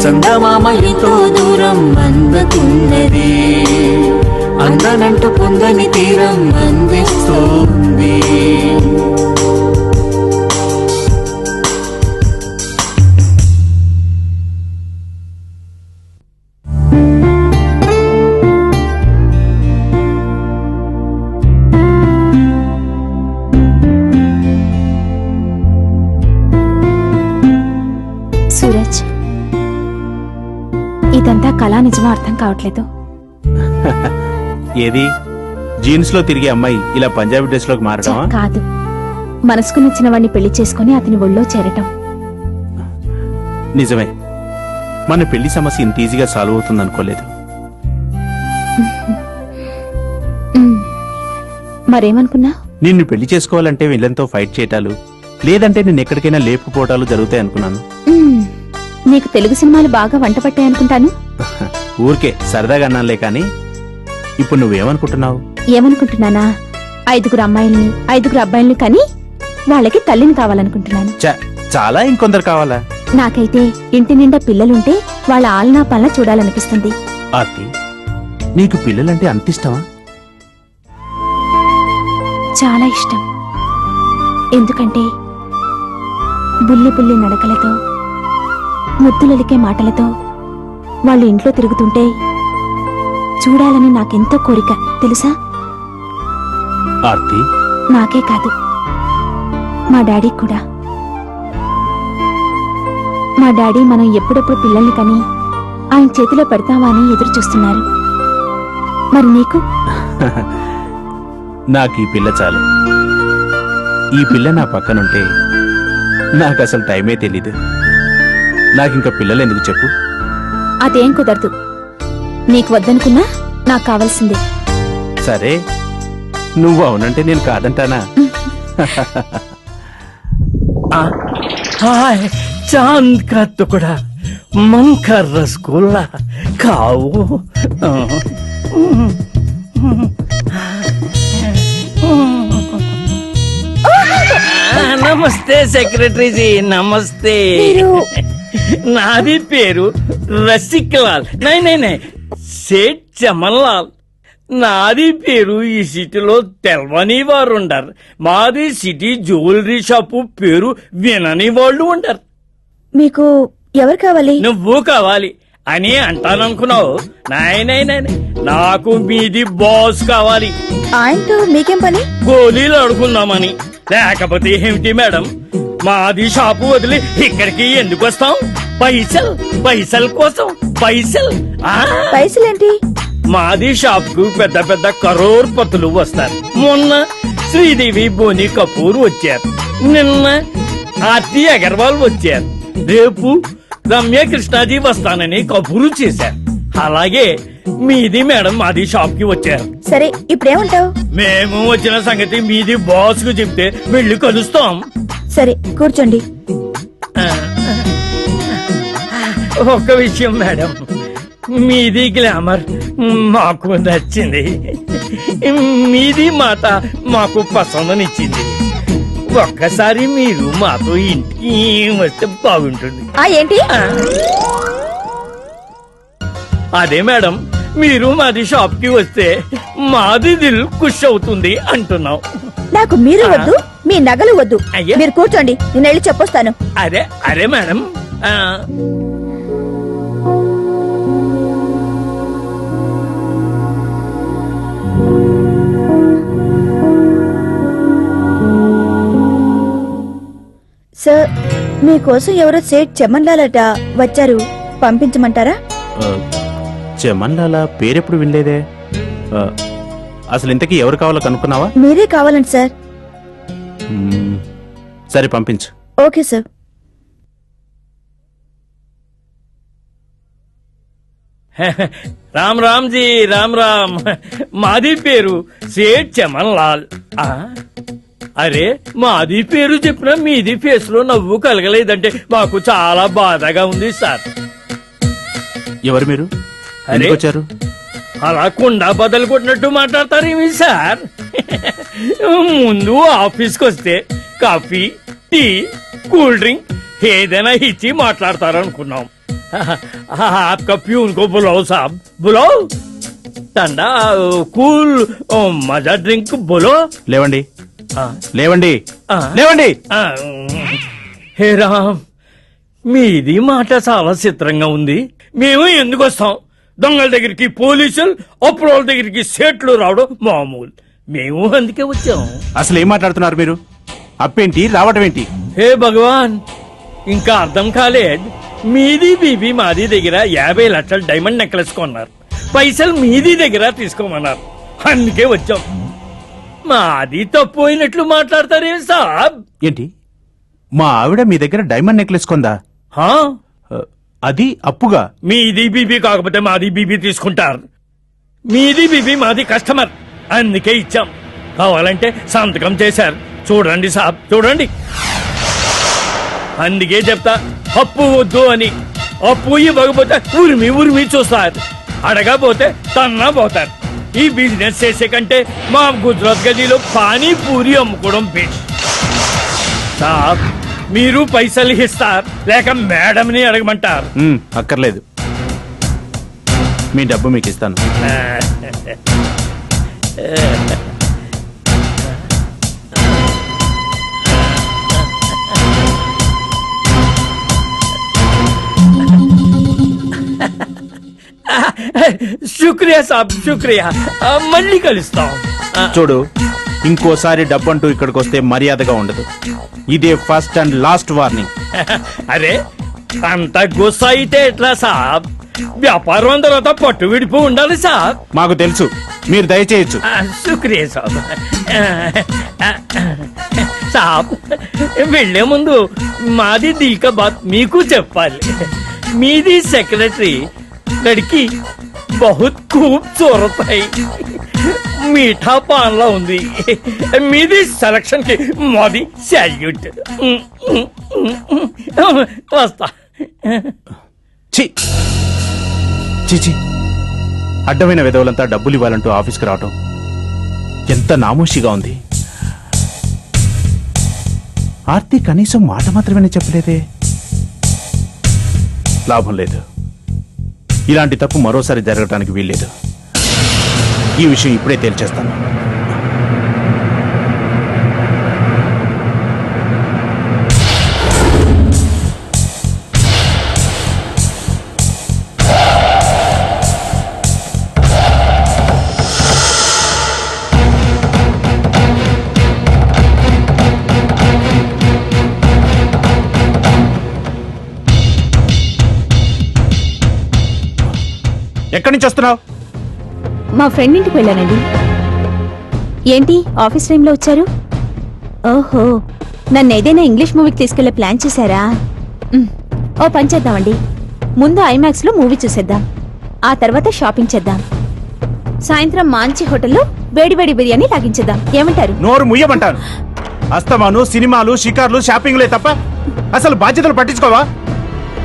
చందమామ ఎంతో దూరం అందకున్నది అందనంటూ పొందని తీరం అందిస్తుంది. సూరజ్, ఇదంతా కళా నిజమో అర్థం కావట్లేదు. ఏది జీన్స్ లో తిరిగే అమ్మాయి ఇలా పంజాబీ డ్రెస్ లోకి మారడమా? కాదు, మనసుకు నచ్చిన వాడిని పెళ్లి చేసుకుని అతని ఒళ్ళో చేరటం. నిజమే, మన పెళ్లి సమస్య ఇంత ఈజీగా సాల్వ్ అవుతుంది అనుకోలేదు. మరేమనుకున్నా? నిన్ను పెళ్లి చేసుకోవాలంటే విలన్తో ఫైట్ చేయటాలు, లేదంటే నేను ఎక్కడికైనా లేపుకుపోవటాలు జరుగుతాయి అనుకున్నాను. నీకు తెలుగు సినిమాలు బాగా వంట పట్టాయనుకుంటాను. ఊరికే సరదాగా అన్నానులే కాని ఇప్పుడు నువ్వేమనుకుంటున్నావు? ఏమనుకుంటున్నానా? 5 అమ్మాయిల్ని 5 అబ్బాయిల్ని కని వాళ్ళకి తల్లిని కావాలనుకుంటున్నాను. చాలా ఇంకొందరు కావాలా? నాకైతే ఇంటి నిండా పిల్లలుంటే వాళ్ళ ఆలనా పాలన చూడాలనిపిస్తుంది. ఆర్తి, నీకు పిల్లలంటే అంత ఇష్టమా? చాలా ఇష్టం. ఎందుకంటే బుల్లి బుల్లి నడకలతో, ముద్దులలికే మాటలతో వాళ్ళు ఇంట్లో తిరుగుతుంటే చూడాలని నాకెంతో కోరిక తెలుసా? ఆర్తి, నాకే కాదు, మా డాడీ కూడా. మా డాడీ మనం ఎప్పుడెప్పుడు పిల్లల్ని కని ఆయన చేతిలో పెడతామా అని ఎదురు చూస్తున్నారు. మరి నీకు? నాకు ఈ పిల్ల చాలు. ఈ పిల్ల నా పక్కనుంటే నాకు అసలు టైమే తెలీదు. నాకింక పిల్లలు ఎందుకు చెప్పు? అదేం కుదరదు. నీకు వద్దనుకున్నా నాకు కావాల్సిందే. సరే, నువ్వు అవునంటే నేను కాదంటానా? चांद का टुकड़ा मन का रसगुल्ला खाओ. నమస్తే సెక్రటరీజీ, నమస్తే. నాది పేరు రసిక్ లాల్. నై నై నై, సేట్ చమన్ లాల్. నాది పేరు ఈ సిటీలో తెలవని వారు ఉండరు. మాది సిటీ జ్యువెలరీ షాపు పేరు వినని వాళ్ళు ఉండరు. మీకు ఎవరు కావాలి? నువ్వు కావాలి అని అంటాననుకున్నావు? నాయ్ నాయ్ నాయ్, నాకు మీది బాస్ కావాలి. ఆయనతో మీకేం పని? గోళీలు అడుగుందామని. లేకపోతే ఏమిటి మేడం, మాది షాపు వదిలి ఇక్కడికి ఎందుకు వస్తాం? పైసల్, పైసల కోసం పైసల్. పైసలేంటి? మాది షాప్ కు పెద్ద పెద్ద కరోర్పతులు వస్తారు. మొన్న శ్రీదేవి బోని కపూర్ వచ్చారు, నిన్న ఆర్తి అగర్వాల్ వచ్చారు, రేపు రమ్య కృష్ణాజీ వస్తానని కబూరు చేశారు. అలాగే మీది మేడం మాది షాప్ కి వచ్చారు. సరే, ఇప్పుడేమంటావు? మేము వచ్చిన సంగతి మీది బాస్ కు చెప్తే వెళ్ళి కలుస్తాం. సరే, కూర్చోండి. ఒక విషయం మేడం, మీది గ్లామర్ మాకు నచ్చింది, మీది మాట మాకు పసందనిచ్చింది. ఒక్కసారి మీరు మాతో ఇంటికి వస్తే బాగుంటుంది. ఏంటి? అదే మేడం, మీరు మాది షాప్ కి వస్తే మాది దిల్ ఖుష్ అవుతుంది అంటున్నాం. నాకు మీరు వద్దు, మీ నగలు వద్దు. అయ్యా. మీరు కూర్చోండి, నేను వెళ్ళి చెప్పొస్తాను. అరే అరే మేడం, సార్, మీకోసం ఎవరో సేట్ చెమన్లాలట వచ్చారు, పంపించమంటారా? చెమన్లాలా పేరెప్పుడు వినలేదే. అసలు ఇంతకీ ఎవరు కావాలో కనుక్కున్నావా? మీరే కావాలండి సార్. సరే, పంపించు. Okay sir. రామ్ రామ్ జీ, రామ్ రామ్. మాది పేరు సేట్ చమన్ లాల్. అరే, మాది పేరు చెప్పినా మీది ఫేస్ లో నవ్వు కలగలేదంటే మాకు చాలా బాధగా ఉంది సార్. ఎవరు మీరు ఎందుకు వచ్చారు? అలా కుండా బదులు కొట్టినట్టు మాట్లాడతారేమి సార్? ముందు ఆఫీస్కి వస్తే కాఫీ, టీ, కూల్ డ్రింక్ ఏదైనా ఇచ్చి మాట్లాడతారనుకున్నాం. आपका प्यून को बुलाओ साहब, बुलाओ. ठंडा कूल मजा ड्रिंक बोलो. లేవండి, ఆ, లేవండి, ఆ. లేవండి. ఆ, హే రామ్, మీది మాట చాలా చిత్రంగా ఉంది. మేము ఎందుకు వస్తాం? దొంగల దగ్గరికి పోలీసులు, అప్పుడు వాళ్ళ దగ్గరికి సేట్లు రావడం మామూలు. మేము అందుకే వచ్చాం. అసలు ఏం మాట్లాడుతున్నారు మీరు? అప్పేంటి, రావటం ఏంటి? హే భగవాన్, ఇంకా అర్థం కాలేదు. మీది బీబీ మాది దగ్గర 50 లక్షల డైమండ్ నెక్లెస్ కొన్నారు. పైసలు మీది దగ్గర తీసుకోమన్నారు. అందుకే వచ్చాం. మాది తప్పు అయినట్లు మాట్లాడతారే సాబ్. ఏంటి, మా ఆవిడ మీ దగ్గర డైమండ్ నెక్లెస్ కొందా? హా? అది అప్పుగా? మీది బీబీ కాకపోతే మాది బీబీ తీసుకుంటారు. మీది బీబీ మాది కస్టమర్, అందుకే ఇచ్చాం. కావాలంటే సంతకం చేశారు. చూడండి సాబ్, చూడండి. అందుకే చెప్తా, అప్పు వద్దు అని. అప్పు ఇవ్వకపోతే ఉరిమి ఉరిమి చూస్తారు, అడగపోతే తన్నా పోతారు. ఈ బిజినెస్ చేసే కంటే మా గుజరాత్ గదిలో పానీపూరి అమ్ముకోవడం బెస్ట్. సాబ్, మీరు పైసలు ఇస్తారు లేక మేడంని అడగమంటారు? అక్కర్లేదు, మీ డబ్బు మీకు ఇస్తాను. శుక్రియా సాబ్, శుక్రియా. మళ్ళీ కలుస్తాం. చూడు, ఇంకోసారి డబ్బంటూ ఇక్కడికి వస్తే మర్యాదగా ఉండదు. ఇదే ఫస్ట్ అండ్ లాస్ట్ వార్నింగ్. అరే, అంత గుస్సా అయితే ఎట్లా సాబ్? వ్యాపారం అందరూ పట్టు విడిపో ఉండాలి సాబ్. మాకు తెలుసు, మీరు దయచేయచ్చు. శుక్రియా సాబ్. సాబ్, వెళ్లే ముందు మాది దీకా బాత్ మీకు చెప్పాలి. మీది సెక్రటరీ లड़की बहुत खूबसूरत है, मीठा पानला ఉంది. మీది సెలక్షన్ కి మాది సాల్యూట్. వస్తా. ఛీ, ఛీ, ఛీ. అడ్డమైన విధవులంతా డబ్బులు ఇవ్వాలంటూ ఆఫీస్కి రావటం ఎంత నామోషిగా ఉంది. ఆర్తి కనీసం మాట మాత్రమే చెప్పలేదే. లాభం లేదు, ఇలాంటి తప్పు మరోసారి జరగటానికి వీల్లేదు. ఈ విషయం ఇప్పుడే తేల్చేస్తాను. ఎక్కడి నుంచి వస్తున్నావు? మా ఫ్రెండ్ ఇంటికి వెళ్ళానండి. ఏంటి ఆఫీస్ టైంలో వచ్చారు? ఓహో, నన్ను ఏదైనా ఇంగ్లీష్ మూవీకి తీసుకెళ్లే ప్లాన్ చేశారా? ఓ పని చేద్దామండి, ముందు ఐమాక్స్ లో మూవీ చూసేద్దాం, ఆ తర్వాత షాపింగ్ చేద్దాం, సాయంత్రం మంచి హోటల్లో వేడివేడి బిర్యానీ లాగించేద్దాం. ఏమంటారు? నోరు ముయ్యమంటాను. అస్తమాను సినిమాలు, షికార్లు, షాపింగ్లే తప్ప అసలు బాధ్యతలు పట్టించుకోవా?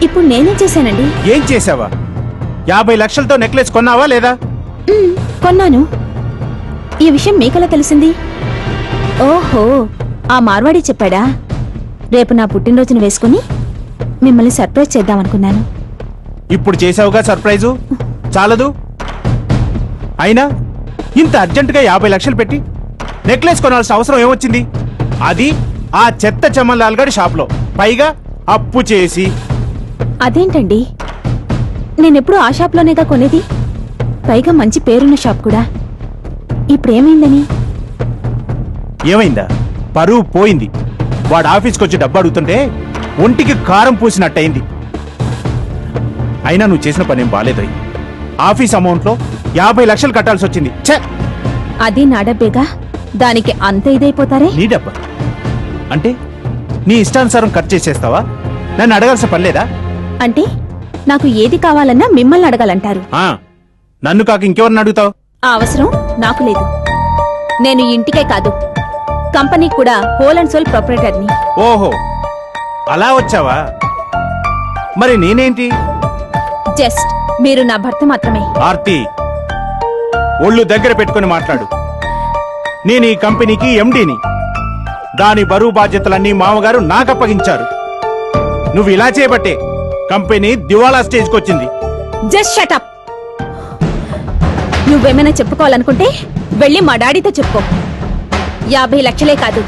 ఇప్పుడు నేనేం చేశానండి? ఏం చేసావా? 50 లక్షలతో నెక్లెస్ కొన్నావా లేదా? కొన్నాను. ఈ విషయం మీకెలా తెలిసింది? ఓహో, ఆ మార్వాడి చెప్పాడా? రేపు నా పుట్టినరోజున వేసుకుని మిమ్మల్ని సర్ప్రైజ్ చేద్దామనుకున్నాను. ఇప్పుడు చేసావుగా సర్ప్రైజు, చాలదు? అయినా ఇంత అర్జెంటుగా 50 లక్షలు పెట్టి నెక్లెస్ కొనాల్సిన అవసరం ఏమొచ్చింది? అది ఆ చెత్త చమన్లాల్ గడి షాప్లో, పైగా అప్పు చేసి. అదేంటండి, నేనెప్పుడు ఆ షాప్లోనేగా కొనేది, పైగా మంచి పేరున్న షాప్ కూడా. ఇప్పుడేమైందని? ఏమైందా? పరువు పోయింది. వాడు ఆఫీస్కి వచ్చి డబ్బు అడుగుతుంటే ఒంటికి కారం పూసినట్టయింది. అయినా నువ్వు చేసిన పనేం బాలేదు. ఆఫీస్ అమౌంట్లో 50 లక్షలు కట్టాల్సి వచ్చింది. ఛే! అది నా డబ్బేగా, దానికి అంత ఇదైపోతారే? నీ డబ్బా అంటే నీ ఇష్టానుసారం ఖర్చు చేసేస్తావా? నన్ను అడగాల్సిన పనిలేదా? అంటే నాకు ఏది కావాలన్నా మిమ్మల్ని అడగాలంటారు? నన్ను కాక ఇంకెవరిని అడుగుతావు? ఆ అవసరం నాకు లేదు. నేను ఇంటికే కాదు, కంపెనీ కూడా హోల్ అండ్ సోల్ ప్రొపరేటర్ని. ఓహో, అలా వచ్చావా? మరి నేనేంటి? జస్ట్ మీరు నా భర్త మాత్రమే. ఆర్తి, ఒళ్ళు దగ్గర పెట్టుకుని మాట్లాడు. నేను ఈ కంపెనీకి ఎండీని. దాని బరువు బాధ్యతలన్నీ మామగారు నాకు అప్పగించారు. నువ్వు ఇలా చేయబట్టే కంపెనీ దివాలా స్టేజ్కి వచ్చింది. Just shut up. నువ్వేమైనా చెప్పుకోవాలనుకుంటే వెళ్ళి మా డాడీతో చెప్పుకో. 50 లక్షలే కాదు,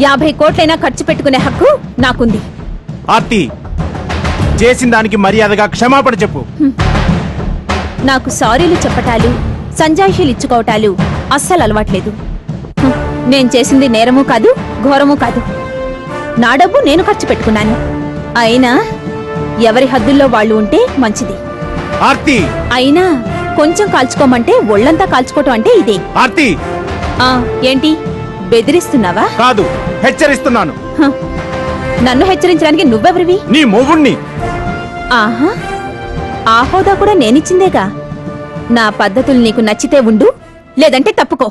50 కోట్లైనా ఖర్చు పెట్టుకునే హక్కు నాకుంది. ఆర్తి, చేసిన దానికి మర్యాదగా క్షమాపణ చెప్పు. నాకు సారీలు చెప్పటాలు, సంజాయిషీలు ఇచ్చుకోవటాలు అస్సలు అలవాట్లేదు. నేను చేసింది నేరము కాదు, ఘోరము కాదు. నా డబ్బు నేను ఖర్చు పెట్టుకున్నాను. అయినా ఎవరి హద్దుల్లో వాళ్ళు ఉంటే మంచిది. ఆర్తి, అయినా కొంచెం కాల్చుకోమంటే ఒళ్ళంతా కాల్చుకోవటం అంటే ఇదే. ఆర్తి, ఏంటి బెదిరిస్తున్నావా? కాదు, హెచ్చరిస్తున్నాను. హ, నన్ను హెచ్చరించడానికి నువ్వెవరివి? నీ మొగుణ్ణి. ఆహా, ఆ హోదా కూడా నేనిచ్చిందేగా. నా పద్ధతులు నీకు నచ్చితే ఉండు, లేదంటే తప్పుకో.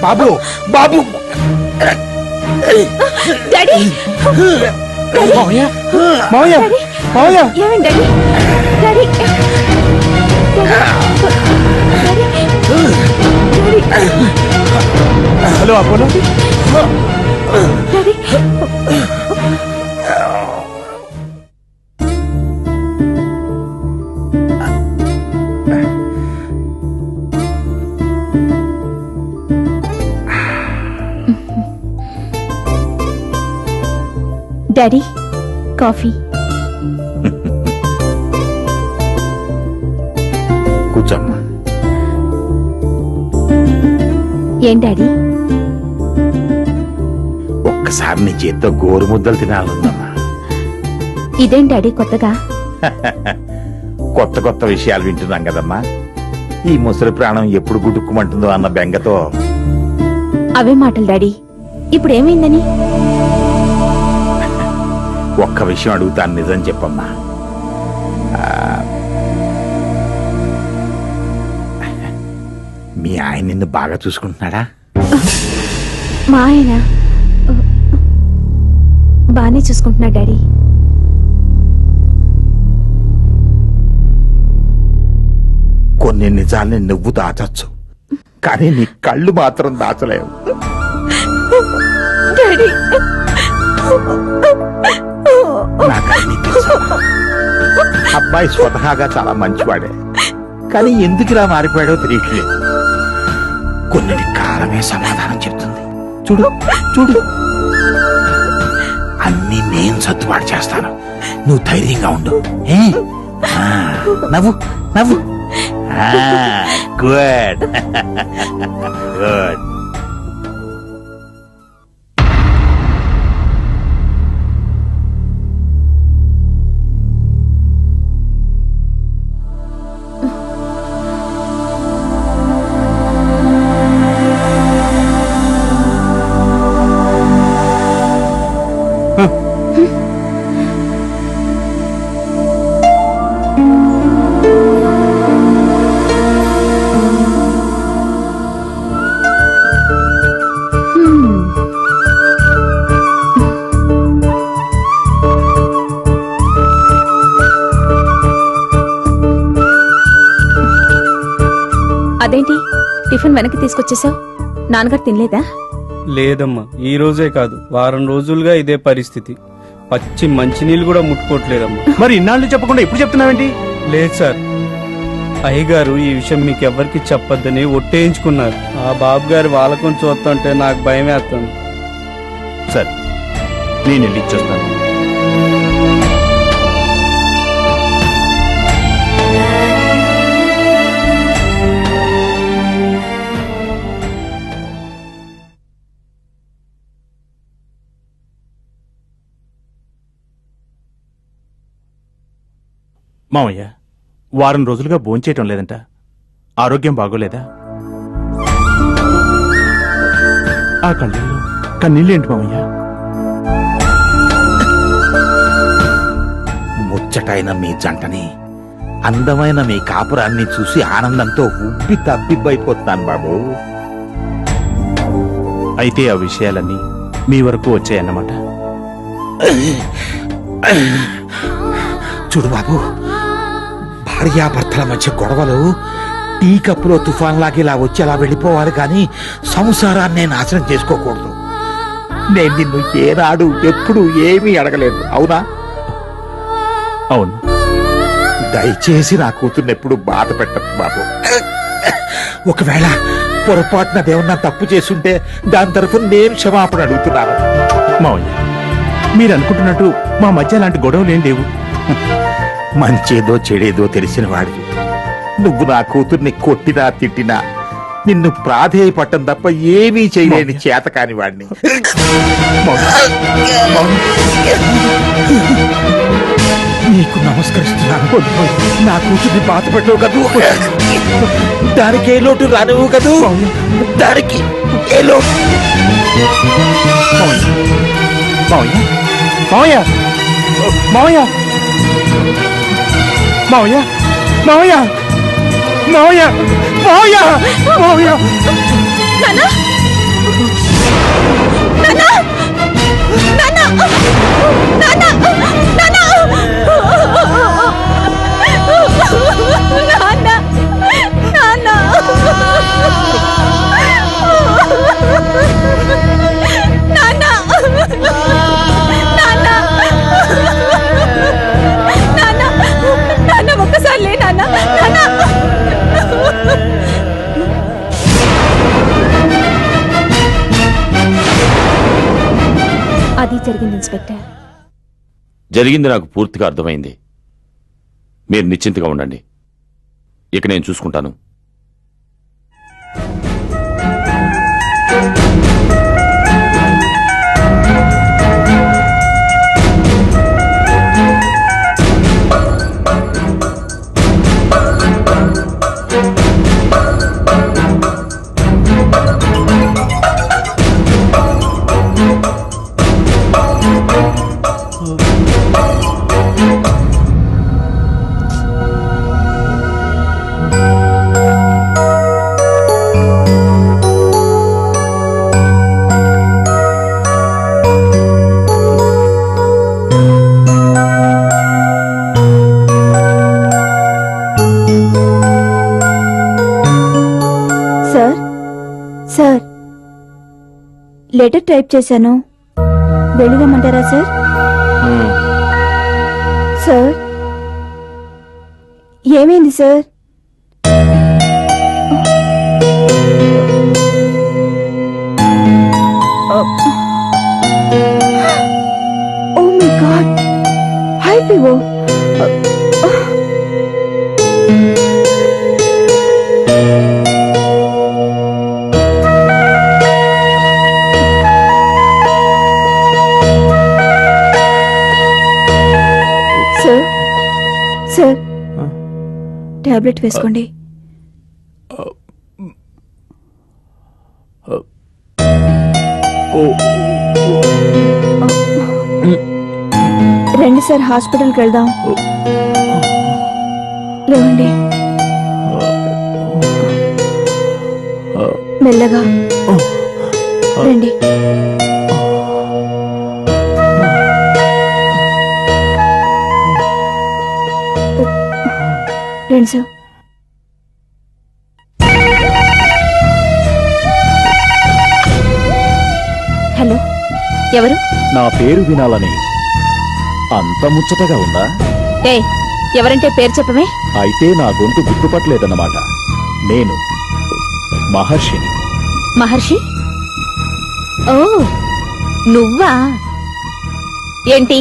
బాబు బాబు డాడీ, మావయ్య మావయ్య మావయ్య ఏమైంది daddy? Daddy, hello Apollo. Daddy, daddy, coffee. కూర్చోమ్మా. ఏం డాడీ? ఒక్కసారి నీ చేత్తో గోరు ముద్దలు తినాలనుందమ్మా. ఇదేం డాడీ కొత్తగా? కొత్త కొత్త విషయాలు వింటున్నాం కదమ్మా. ఈ ముసలి ప్రాణం ఎప్పుడు గుడుక్కుమంటుందో అన్న బెంగతో. అవే మాటలు డాడీ. ఇప్పుడు ఏమైందని? ఒక్క విషయం అడుగుతాను, నిజం చెప్పమ్మా. మీ ఆయన నిన్ను బాగా చూసుకుంటున్నాడా? మా ఆయన బానే చూసుకుంటున్నా డాడీ. కొన్ని నిజాల్ని నువ్వు దాచచ్చు, కానీ నీ కళ్ళు మాత్రం దాచలేవు. డాడీ, నాకన్నీ తెలుసు. అబ్బాయి స్వతహాగా చాలా మంచివాడే, కానీ ఎందుకు ఇలా మారిపోయాడో తెలియట్లేదు. కొన్ని కాలమే సమాధానం చెప్తుంది. చూడు చూడు, అన్నీ నేను సర్దుబాటు చేస్తాను. నువ్వు ధైర్యంగా ఉండు. ఏ? నవ్వు నవ్వు. Good good. అదేంటి టిఫిన్ వెనక్కి తీసుకొచ్చేసావు? నాన్నగారు తినలేదా? లేదమ్మా, ఈ రోజే కాదు వారం రోజులుగా ఇదే పరిస్థితి. పచ్చి మంచినీళ్ళు కూడా ముట్టుకోవట్లేదమ్మా. మరి ఇన్నాళ్ళు చెప్పకుండా ఇప్పుడు చెప్తున్నావేంటి? లేదు సార్, అయ్యగారు ఈ విషయం మీకు ఎవరికి చెప్పొద్దని ఒట్టేయించుకున్నారు. ఆ బాబు గారి వాళ్ళకం చూస్తుంటే నాకు భయం వేస్తుంది. సరే, నేను వెళ్ళి ఇచ్చొస్తాను. మామయ్య, వారం రోజులుగా భోంచేయటం లేదంట. ఆరోగ్యం బాగోలేదా? ఆ కళ్ళల్లో కన్నీళ్ళేంటి మామయ్య? ముచ్చటైన మీ జంటని, అందమైన మీ కాపురాన్ని చూసి ఆనందంతో ఉబ్బి తబ్బిబ్బైపోతున్నాను బాబు. అయితే ఆ విషయాలన్నీ మీ వరకు వచ్చాయన్నమాట. చూడు బాబు, భార్యాభర్తల మధ్య గొడవలు టీ కప్పులో తుఫాన్ లాగా ఇలా వచ్చి అలా వెళ్ళిపోవాలి కానీ సంసారాన్ని నాశనం చేసుకోకూడదు. నేను నిన్ను ఏనాడు ఎప్పుడు ఏమీ అడగలేదు, అవునా? అవును. దయచేసి నా కూతుర్ని ఎప్పుడు బాధ పెట్టకు బాబు. ఒకవేళ పొరపాటున దేవున్నా తప్పు చేసుంటే దాని తరఫున నేను క్షమాపణ అడుగుతున్నాను. మావయ్య, మీరు అనుకుంటున్నట్టు మా మధ్య అలాంటి గొడవలు ఏం లేవు. మంచేదో చెడేదో తెలిసిన వాడివి. నువ్వు నా కూతుర్ని కొట్టినా తిట్టినా నిన్ను ప్రాధేయపట్టం తప్ప ఏమీ చేయలేని చేత కాని వాడిని. నీకు నమస్కరిస్తున్నాను. నా కూతుర్ని బాధ పెట్టవు కదూ, దానికి ఏ లోటు రానివ్వు కదూ, దానికి ఏ లోటు. మావయ్య, మావయ్య, మావయ్య, మావయ్య, మావయ్య, మావయ్య, మావయ్య, మావయ్య. నాన్నా! నాన్నా! నాన్నా! నాన్నా! నాన్నా! నాన్నా! నాన్నా! నాన్నా! నాన్నా! నాన్నా! నాన్నా, ఒక్కసారి లే నాన్నా! నాన్నా! అది జరిగింది ఇన్స్పెక్టర్. జరిగింది నాకు పూర్తిగా అర్థమైంది. మీరు నిశ్చింతగా ఉండండి, ఇక నేను చూసుకుంటాను. సార్, లెటర్ టైప్ చేశాను, వెళ్ళిరమ్మంటారా సార్? సార్, ఏమైంది sir? Oh my god, high fever. Sir, tablet వేసుకోండి. రండి సార్, హాస్పిటల్కి వెళ్దాం. లేవండి, మెల్లగా రండి. రండి సార్. హలో, ఎవరు? నా పేరు వినాలని అంత ముచ్చటగా ఉందా? ఏ, ఎవరంటే పేరు చెప్పమే. అయితే నా గొంతు గుర్తుపట్టలేదన్నమాట. నేను మహర్షిని. మహర్షి? ఓ, నువ్వా? ఏంటి,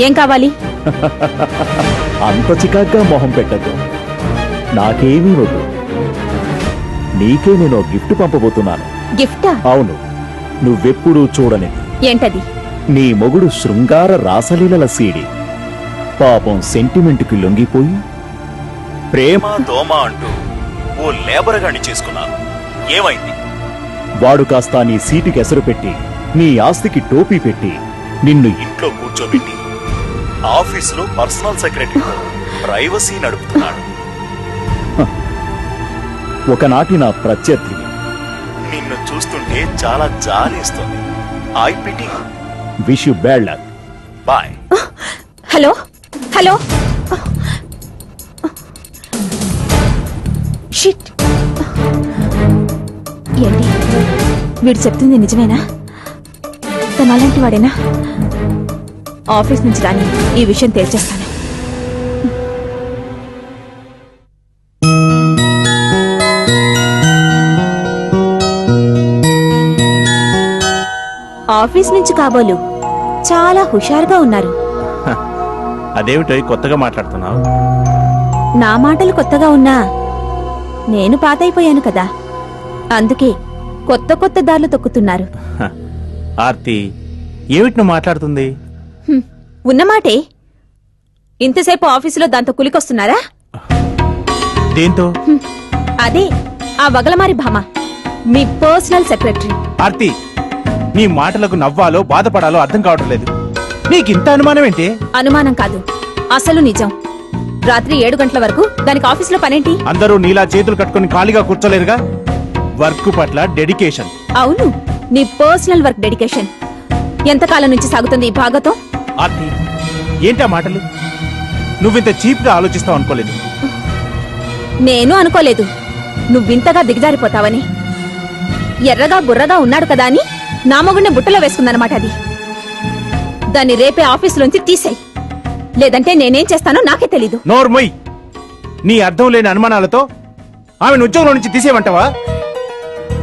ఏం కావాలి? అంత చికాగ్గా మొహం పెట్టద్దు. నాకేమీ వద్దు. నీకే నేను గిఫ్ట్ పంపబోతున్నాను. గిఫ్టా? అవును, నువ్వెప్పుడూ చూడనిది. ఏంటది? నీ మొగుడు శృంగార రాసలీలల సీడి. పాపం సెంటిమెంట్కి లొంగిపోయి ప్రేమ దోమ అంటూ ఓ లేబర్ గాని చేసుకున్నాను. ఏమైంది? వాడు కాస్త నీ సీటుకి ఎసరు పెట్టి, నీ ఆస్తికి టోపీ పెట్టి, నిన్ను ఇంట్లో కూర్చోబెట్టి ఆఫీసులో పర్సనల్ సెక్రటరీతో ప్రైవసీ నడుపుతున్నాడు. ఒకనాటి నా ప్రత్యర్థి. నిన్ను చూస్తుంటే చాలా జాలేస్తుంది. I pity. Wish you bad luck. Bye. Hello hello shit. ఏంటి వీడు చెప్తుంది నిజమేనా? తను అలాంటి వాడేనా? ఆఫీస్ నుంచి రాని ఈ విషయం తేల్చేస్తాను. ఆఫీస్ నుంచి కాబోలు చాలా హుషారుగా ఉన్నారు. అదేమిటో కొత్తగా మాట్లాడుతున్నావు? నా మాటలు కొత్తగా ఉన్నా నేను పాతైపోయాను కదా, అందుకే కొత్త కొత్త దారులు తొక్కుతున్నారు. ఆర్తి, ఏమిటి నువ్వు మాట్లాడుతుంది? ఉన్నమాటే. ఇంతసేపు ఆఫీసులో దాంతో కులికొస్తున్నారా? దేంతో? అదే ఆ వగలమారి భామ, మీ పర్సనల్ సెక్రటరీ. ఆర్తి, నీ మాటలకు నవ్వాలో బాధపడాలో అర్థం కావటం లేదు. నీకింత అనుమానం ఏంటి? అనుమానం కాదు, అసలు నిజం. రాత్రి 7 గంటల వరకు దానికి ఆఫీసులో పనేంటి? అందరూ నీలా చేతులు కట్టుకుని ఖాళీగా కూర్చోలేరుగా. వర్క్ పట్ల డెడికేషన్. అవును, నీ పర్సనల్ వర్క్ డెడికేషన్. ఎంతకాలం నుంచి సాగుతుంది ఈ భాగతం? ఆర్తి, ఏంటా మాటలు? నువ్వింత చీప్ గా ఆలోచిస్తావు అనుకోలేదు. నేను అనుకోలేదు నువ్వింతగా దిగజారిపోతావని. ఎర్రగా బుర్రగా ఉన్నాడు కదా అని నా మొగుడిని బుట్టలో వేసుకుందనమాట అది. దాన్ని రేపే ఆఫీసులోంచి తీసేయ్, లేదంటే నేనేం చేస్తానో నాకే తెలీదు. నోర్మొయ్. నీ అర్థం లేని అనుమానాలతో ఆమెను ఉద్యోగంలో నుంచి తీసేయమంటావా?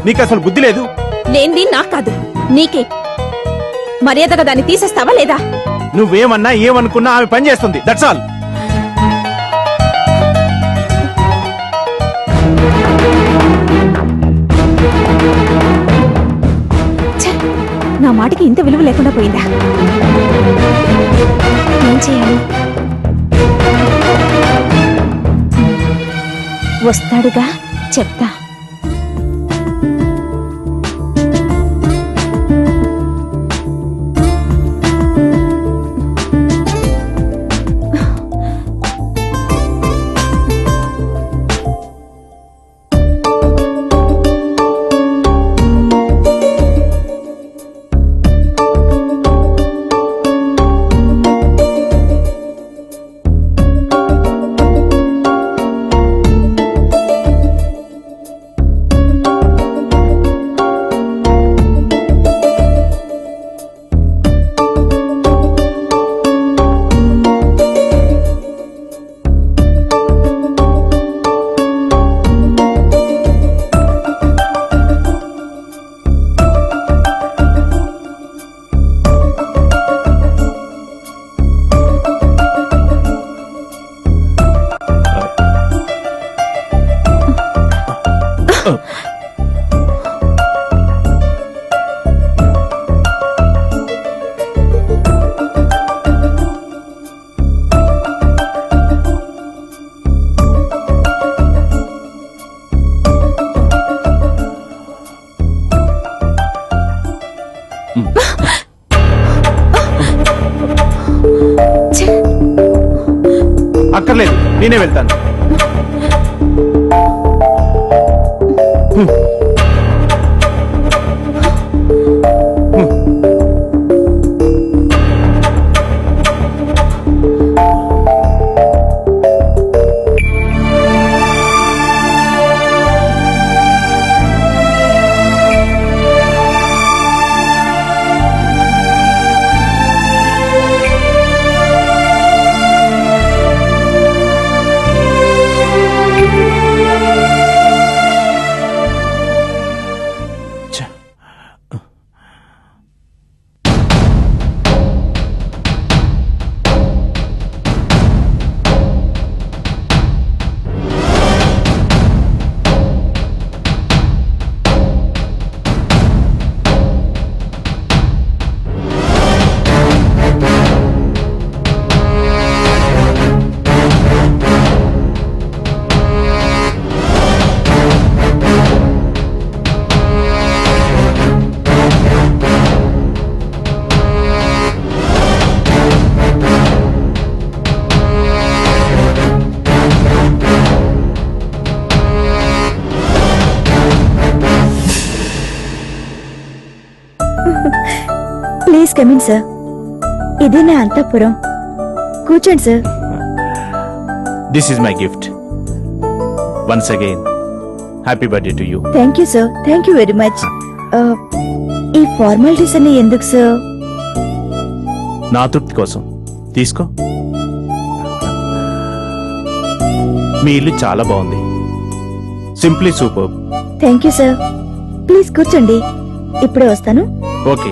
నీకు అసలు బుద్ధి లేదు. లేనిది నాకు కాదు, నీకే. మర్యాదగా దాన్ని తీసేస్తావా లేదా? నువ్వేమన్నా ఏమనుకున్నా ఆమె పని చేస్తుంది. That's all. ఛ, నా మాటకి ఇంత విలువ లేకుండా పోయిందా? ఏం చేయాలి? వస్తాడుగా, చెప్తా. అక్కర్లేదు, నేనే వెళ్తాను. Please come in sir. ఇదే నా అంతఃపురం. కూర్చోండి sir. This is my gift. Once again happy birthday to you. Thank you sir. Thank you very much. ఈ ఫార్మాలిటీస్ అన్ని ఎందుకు సార్? నా తృప్తి కోసం తీసుకో. మీ ఇల్లు చాలా బాగుంది. Simply super. Thank you sir. Please కూర్చోండి, ఇప్పుడే వస్తాను. ఓకే.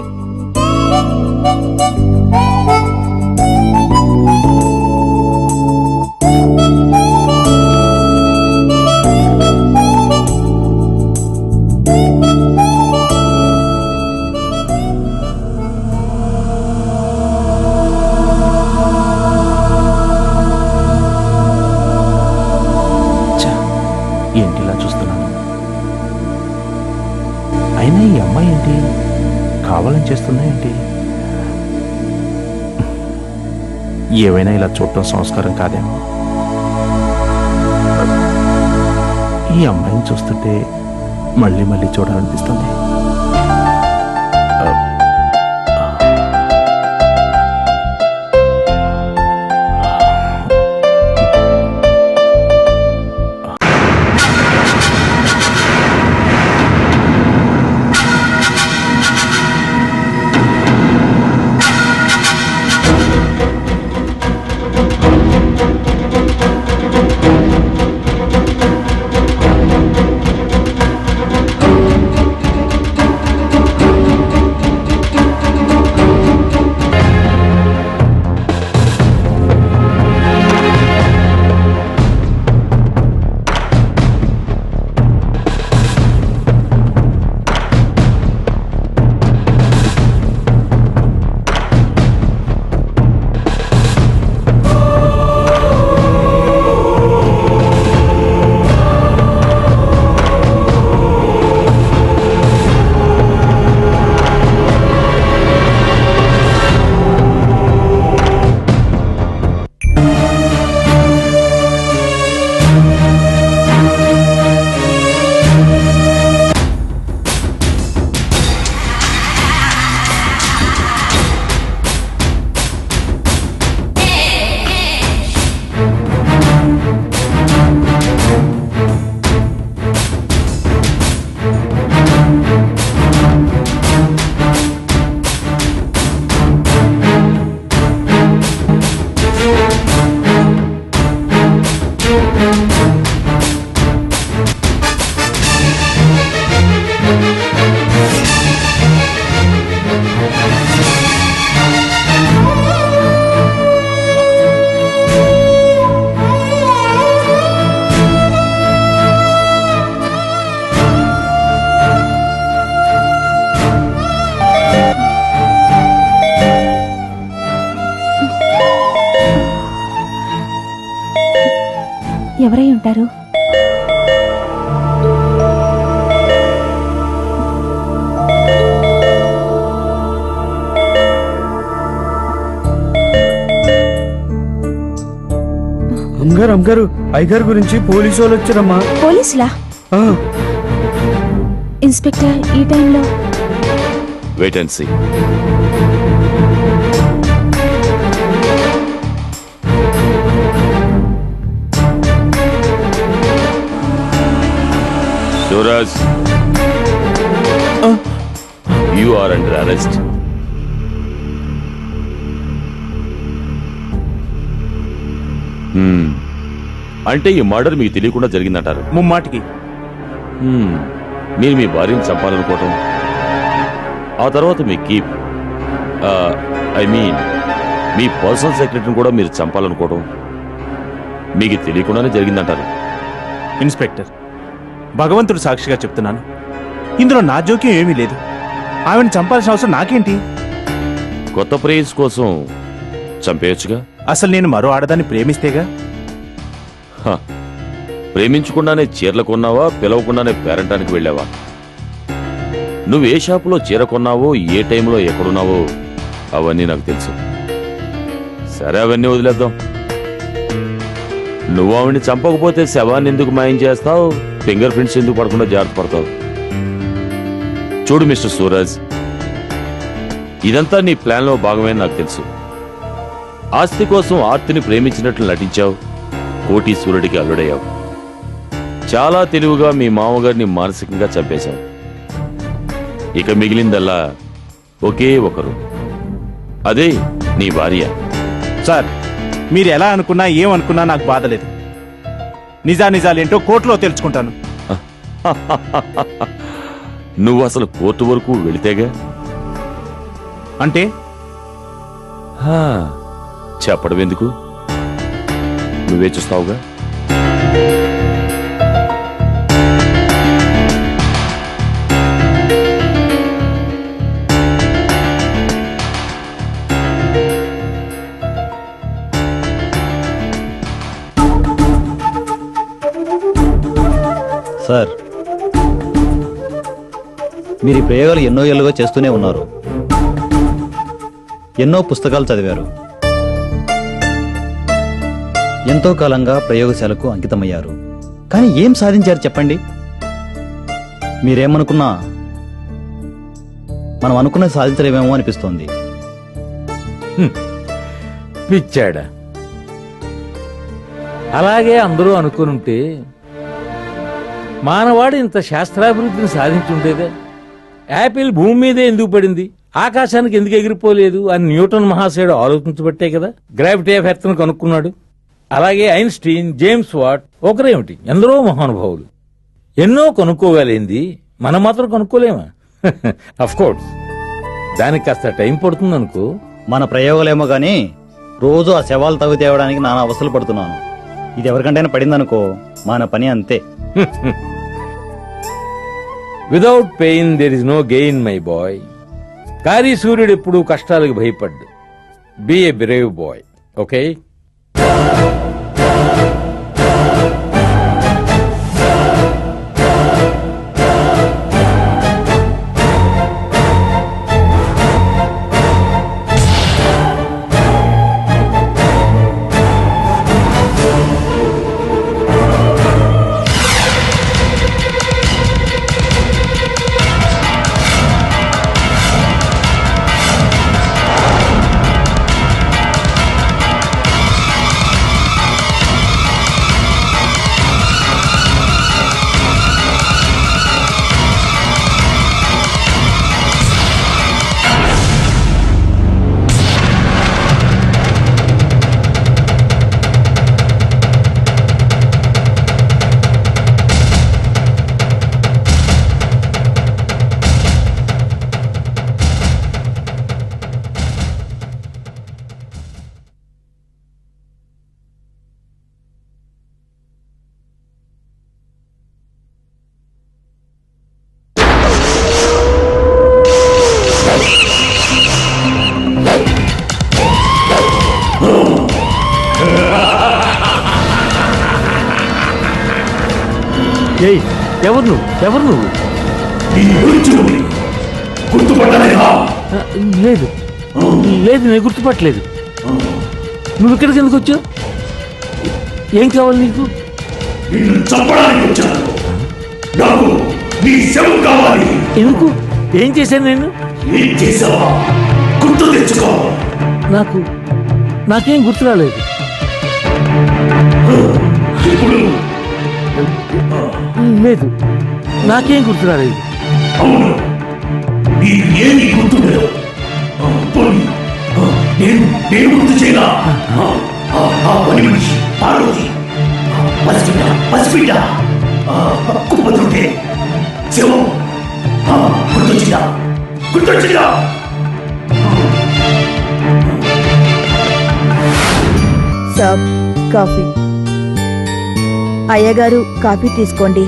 ఏంటి ఇలా చూస్తున్నాను? అయినా ఈ అమ్మాయి ఏంటి కావాలని చేస్తుందా ఏంటి? ఏవైనా ఇలా చూడటం సంస్కారం కాదేమో. ఈ అమ్మాయిని చూస్తుంటే మళ్ళీ మళ్ళీ చూడాలనిపిస్తుంది. ఎవరై ఉంటారు? అమ్మగారు అయ్యగారు గురించి పోలీసు వాళ్ళు వచ్చారమ్మా. పోలీసులా? ఇన్స్పెక్టర్ ఈ టైంలో? Wait and see. Suraj, you are under arrest. అంటే ఈ మర్డర్ మీకు తెలియకుండా జరిగిందంటారు? ముమ్మాటికి. మీరు మీ భార్యను చంపాలనుకోవటం, ఆ తర్వాత మీ కీప్ మీ పర్సనల్ సెక్రటరీని కూడా మీరు చంపాలనుకోవటం మీకు తెలియకుండానే జరిగిందంటారు? ఇన్స్పెక్టర్, భగవంతుడు సాక్షిగా చెప్తున్నాను, ఇందులో నా జోక్యం ఏమీ లేదు. ఆమెను చంపాల్సిన అవసరం నాకేంటి? కొత్త ప్రేయస్ కోసం చంపేయచ్చుగా. అసలు నేను మరో ఆడదాన్ని ప్రేమిస్తేగా. ప్రేమించకుండానే చీరలు కొన్నావా, పిలవకుండానే పేరంటానికి వెళ్ళావా? నువ్వు ఏ షాపులో చీర కొన్నావో, ఏ టైంలో ఎక్కడున్నావో అవన్నీ నాకు తెలుసు. సరే, అవన్నీ వదిలేద్దాం. నువ్వు ఆవిడ్ని చంపకపోతే శవాన్ని ఎందుకు మాయం చేస్తావు? ఫింగర్ ప్రింట్స్ ఎందుకు పడకుండా జాగ్రత్త పడతావు? చూడు మిస్టర్ సూరజ్, ఇదంతా నీ ప్లాన్లో భాగమే నాకు తెలుసు. ఆస్తి కోసం ఆర్తిని ప్రేమించినట్లు నటించావు, కోటీశ్వరుడికి అల్లుడయ్యావు. చాలా తెలివిగా మీ మామగారిని మానసికంగా చంపేశావు. ఇక మిగిలిందల్లా ఒకే ఒకరు, అదే నీ భార్య. సార్, మీరు ఎలా అనుకున్నా ఏమనుకున్నా నాకు బాధలేదు. నిజానిజాలేంటో కోర్టులో తెలుసుకుంటాను. నువ్వు అసలు కోర్టు వరకు వెళితేగా. అంటే హా, చెప్పడం ఎందుకు, నువ్వే చూస్తావుగా. సార్, మీరు ఈ ప్రయోగాలు ఎన్నో ఏళ్ళుగా చేస్తూనే ఉన్నారు. ఎన్నో పుస్తకాలు చదివారు. ఎంతో కాలంగా ప్రయోగశాలకు అంకితమయ్యారు. కానీ ఏం సాధించారు చెప్పండి? మీరేమనుకున్నా మనం అనుకున్నది సాధించలేమేమో అనిపిస్తోంది. పిచ్చాడా, అలాగే అందరూ అనుకునుంటే మానవాడు ఇంత శాస్త్రాభివృద్ధిని సాధించుంటేగా. యాపిల్ భూమి మీదే ఎందుకు పడింది, ఆకాశానికి ఎందుకు ఎగిరిపోలేదు అని న్యూటన్ మహాశయుడు ఆలోచించబట్టే కదా గ్రావిటీ ఆఫ్ ఎర్త్ ను కనుక్కున్నాడు. అలాగే ఐన్స్టీన్, జేమ్స్ వాట్ ఒకరేమిటి, ఎందరో మహానుభావులు ఎన్నో కనుక్కోగలిగింది, మనం మాత్రం కనుక్కోలేమా? అఫ్ కోర్స్ దానికి కాస్త టైం పడుతుంది అనుకో. మన ప్రయోగాలేమో గానీ రోజు ఆ శవాలు తవ్వి తేవడానికి నానా అవస్థలు పడుతున్నాను. ఇది ఎవరికంటైనా పడిందనుకో మన పని అంతే. Without pain there is no gain my boy. కారీ సూర్యుడు ఎప్పుడూ కష్టాలకు భయపడ్డు. Be a brave boy, okay? ఏయ్, ఎవరు నువ్వు? ఎవరు నువ్వు? లేదు లేదు, నేను గుర్తుపట్టలేదు. నువ్వు ఇక్కడికి ఎందుకు వచ్చావు? ఏం కావాలి నీకు? ఎందుకు? ఏం చేశాను నేను? నాకేం గుర్తు రాలేదు. లేదు, నాకేం గుర్తు రాలేదు. సాబ్, కాఫీ. అయ్యగారు కాఫీ తీసుకోండి.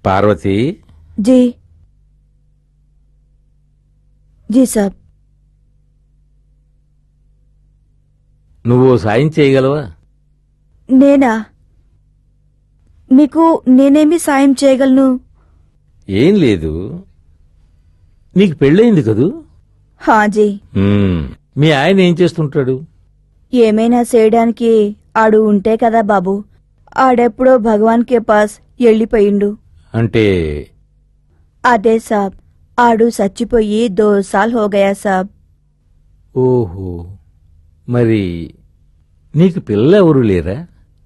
పార్వతి, जी जी साहब. నువ్వు సాయం చేయగలవా? నేనా? మీకు నేనేమి సాయం చేయగలను? ఏం లేదు, నీకు పెళ్ళయింది కదూ? హాజీ. మీ ఆయన ఏం చేస్తుంటాడు? ఏమైనా చేయడానికి ఆడు ఉంటే కదా బాబు. ఆడెప్పుడో భగవాన్ కే పాస్ వెళ్ళిపోయిండు. అంటే అదే సాబ్, ఆడు చచ్చిపోయి 2 సాల్ హోగయా సాబ్. ఓహో, మరి నీకు పిల్లెవరూ లేరా?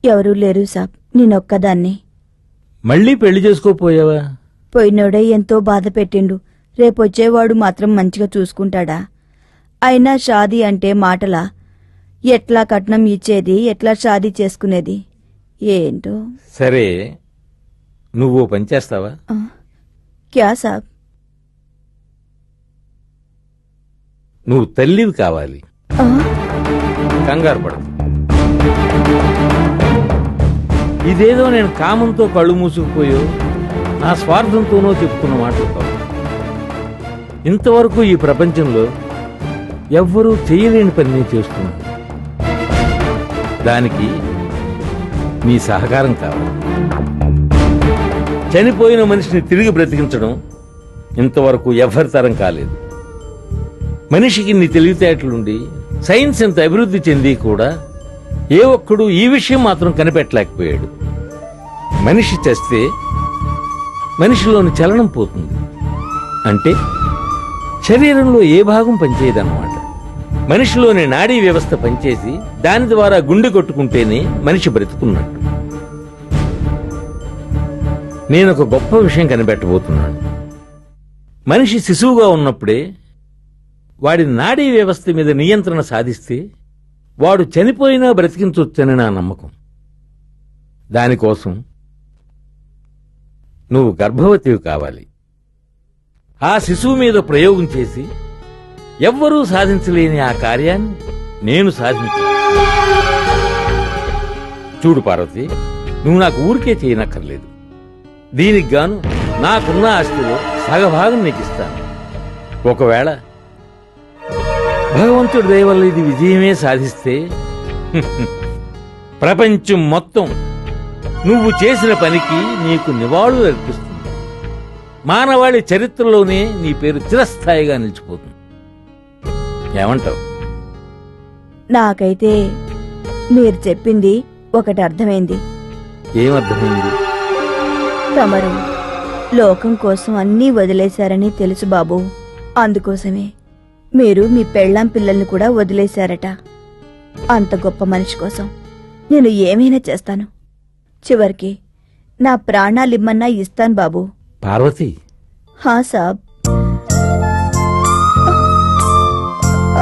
ఎవరూ లేరు సాబ్, నేనొక్కదాన్ని. మళ్ళీ పెళ్లి చేసుకోపోయావా? పోయినోడే ఎంతో బాధ పెట్టిండు. రేపొచ్చేవాడు మాత్రం మంచిగా చూసుకుంటాడా? అయినా షాదీ అంటే మాటలా? ఎట్లా కట్నం ఇచ్చేది, ఎట్లా షాదీ చేసుకునేది ఏంటో. సరే, నువ్వు పని చేస్తావా? క్యా సాబ్? నువ్వు తల్లివి కావాలి. ఆ? కంగారు పడదు. ఇదేదో నేను కామంతో కళ్ళు మూసుకుపోయో నా స్వార్థంతోనో చెప్పుకున్న మాటలు కావు. ఇంతవరకు ఈ ప్రపంచంలో ఎవ్వరూ చేయలేని పని నేను చేస్తున్నాను. దానికి నీ సహకారం కావాలి. చనిపోయిన మనిషిని తిరిగి బ్రతికించడం ఇంతవరకు ఎవరి తరం కాలేదు. మనిషికి నీ తెలివితేటలుండి సైన్స్ ఎంత అభివృద్ధి చెంది కూడా ఏ ఒక్కడు ఈ విషయం మాత్రం కనిపెట్టలేకపోయాడు. మనిషి చేస్తే మనిషిలోని చలనం పోతుంది. అంటే శరీరంలో ఏ భాగం పనిచేయదన్నమాట. మనిషిలోని నాడీ వ్యవస్థ పనిచేసి దాని ద్వారా గుండె కొట్టుకుంటేనే మనిషి బ్రతుకున్నట్టు. నేనొక గొప్ప విషయం కనిపెట్టబోతున్నాను. మనిషి శిశువుగా ఉన్నప్పుడే వాడి నాడీ వ్యవస్థ మీద నియంత్రణ సాధిస్తే వాడు చనిపోయినా బ్రతికించొచ్చని నా నమ్మకం. దానికోసం నువ్వు గర్భవతివి కావాలి. ఆ శిశువు మీద ప్రయోగం చేసి ఎవ్వరూ సాధించలేని ఆ కార్యాన్ని నేను సాధించాను. చూడు పార్వతి, నువ్వు నాకు ఊరికే చేయనక్కర్లేదు. దీనికి గాను నాకున్న ఆస్తిలో సగభాగం నీకు ఇస్తాను. ఒకవేళ భగవంతుడి దయ వల్ల ఇది విజయమే సాధిస్తే ప్రపంచం మొత్తం నువ్వు చేసిన పనికి నీకు నివాళులు అర్పిస్తుంది. మానవాళి చరిత్రలోనే నీ పేరు చిరస్థాయిగా నిలిచిపోతుంది. ఏమంటావు? నాకైతే మీరు చెప్పింది ఒకటి అర్థమైంది. ఏమర్థమైంది? తమరు లోకం కోసం అన్నీ వదిలేశారని తెలుసు బాబు. అందుకోసమే మీరు మీ పెళ్ళాం పిల్లల్ని కూడా వదిలేశారట. అంత గొప్ప మనిషి కోసం నేను ఏమైనా చేస్తాను. చివరికి నా ప్రాణాలిమ్మన్నా ఇస్తాను బాబు. పార్వతి. హా సాబ్.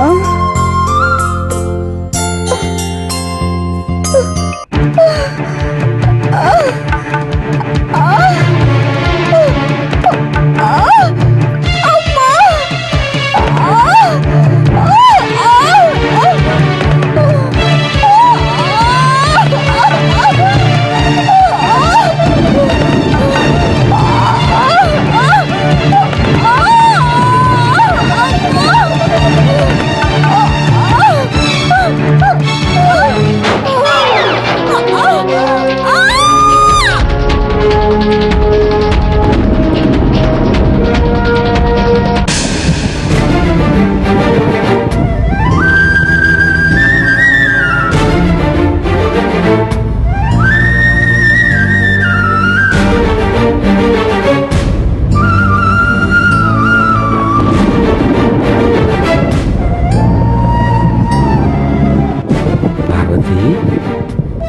ఆ?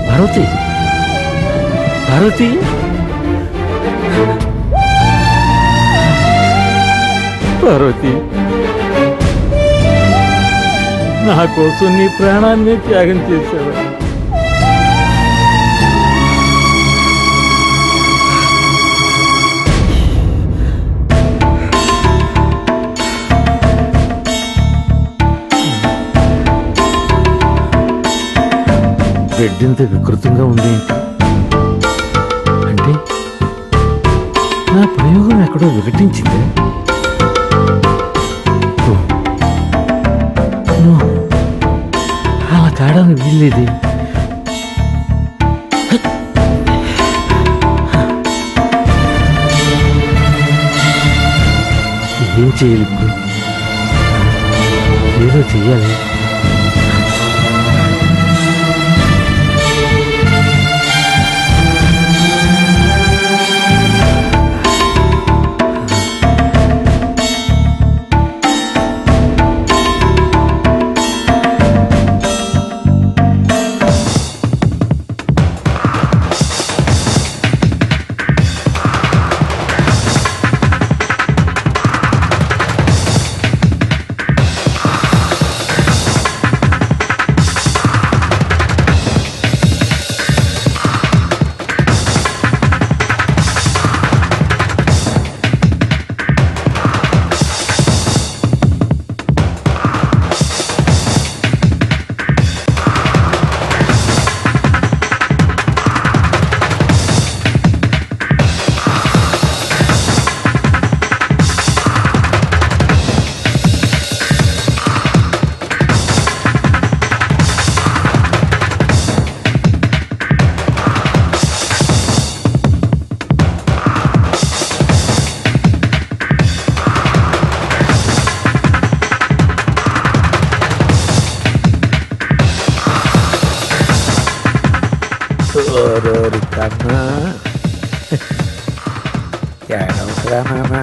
పార్వతి, పార్వతి, పార్వతి, నా కోసం నీ ప్రాణాన్ని త్యాగం చేశావు. బిడ్డింత వికృతంగా ఉంది అంటే నా ప్రయోగం ఎక్కడో వికటించింది. అలా తాడానికి వీల్లేదు. ఏం చేయాలి ఇప్పుడు? ఏదో చెయ్యాలి. కన్నా ఏడవకురా నాన్న.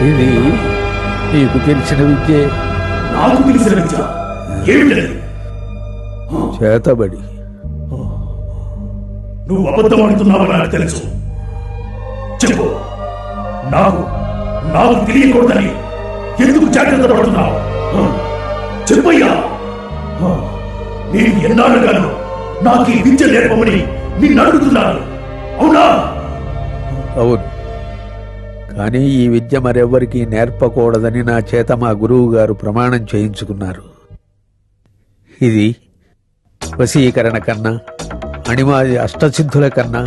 ఇది నీకు తెలిసిన విద్యే. నాకు తెలిసిన విద్య ఏమిటది? చేతబడి. నువ్వు అబద్ధం ఆడుతున్నావని నాకు తెలుసు. చెప్పు, నాకు నాకు తెలియకూడదని ఎందుకు జాగ్రత్త పడుతున్నావు? చెప్పయ్యా. నేను ఎన్నాళ్ళుగాను నాకు ఈ విద్య నేర్పమని నిన్ను అడుగుతున్నాను, అవునా? అవును, కానీ ఈ విద్య మరెవ్వరికీ నేర్పకూడదని నా చేత మా గురువు గారు ప్రమాణం చేయించుకున్నారు. ఇది వశీకరణ కన్నా, అణిమాది అష్టసిద్ధుల కన్నా,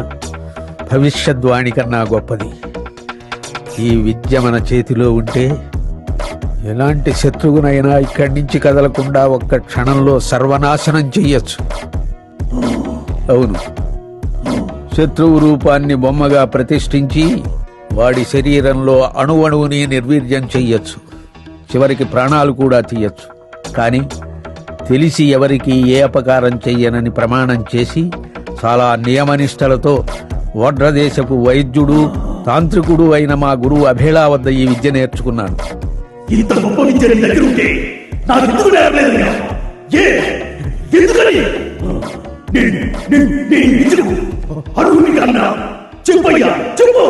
భవిష్యద్వాణి కన్నా గొప్పది. ఈ విద్య మన చేతిలో ఉంటే ఎలాంటి శత్రువునైనా ఇక్కడి నుంచి కదలకుండా ఒక్క క్షణంలో సర్వనాశనం చెయ్యొచ్చు. అవును, శత్రువు రూపాన్ని బొమ్మగా ప్రతిష్ఠించి వాడి శరీరంలో అణువణువుని నిర్వీర్యం చెయ్యొచ్చు, చివరికి ప్రాణాలు కూడా తీయొచ్చు. కానీ తెలిసి ఎవరికి ఏ అపకారం చెయ్యనని ప్రమాణం చేసి చాలా నియమనిష్టలతో ఓడ్రదేశపు వైద్యుడు తాంత్రికుడు అయిన మా గురువు అభేళా వద్ద ఈ విద్య నేర్చుకున్నాను. ఇంత గొప్ప విద్య నీ దగ్గర ఉంటే నాకు ఎందుకు నేర్పలేదయ్యా? ఎందుకని అడుగుని కన్నా చెప్పయ్యా, చెప్పు.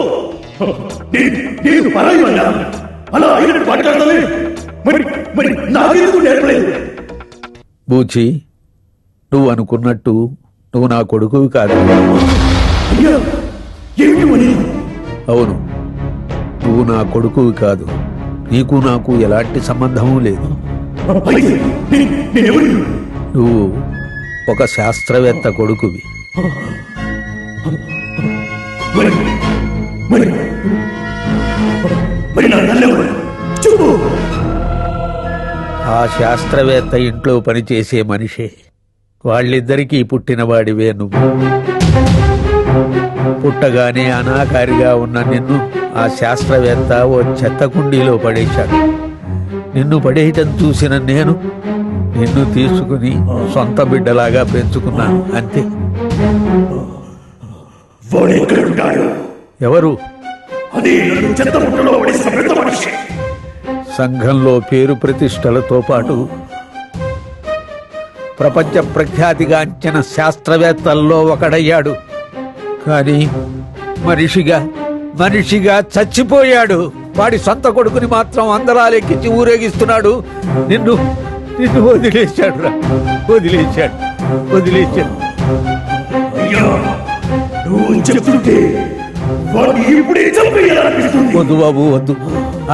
నేను పరాయమన్నా అలా అయినట్టు మాట్లాడతానే, మరి నాకెందుకు నేర్పలేదు? బూచి, నువ్వు అనుకున్నట్టు నువ్వు నా కొడుకువి కాదు. అయ్యా, ఏమిటి? అవును, నువ్వు నా కొడుకువి కాదు. నీకు నాకు ఎలాంటి సంబంధమూ లేదు. నువ్వు ఒక శాస్త్రవేత్త కొడుకువి. ఆ శాస్త్రవేత్త ఇంట్లో పనిచేసే మనిషే. వాళ్ళిద్దరికీ పుట్టినవాడివే నువ్వు. పుట్టగానే అనాకారిగా ఉన్న నిన్ను ఆ శాస్త్రవేత్త ఓ చెత్త కుండీలో పడేశాడు. నిన్ను పడేయటం చూసిన నేను నిన్ను తీసుకుని సొంత బిడ్డలాగా పెంచుకున్నాను, అంతే. ఎవరు? సంఘంలో పేరు ప్రతిష్టలతో పాటు ప్రపంచ ప్రఖ్యాతిగాంచిన శాస్త్రవేత్తల్లో ఒకడయ్యాడు. కానీ మనిషిగా చచ్చిపోయాడు. వాడి సొంత కొడుకుని మాత్రం అందరాలెక్కించి ఊరేగిస్తున్నాడు. నిన్ను వదిలేశాడు రా, వదిలేశాడు. వద్దు బాబు, వద్దు,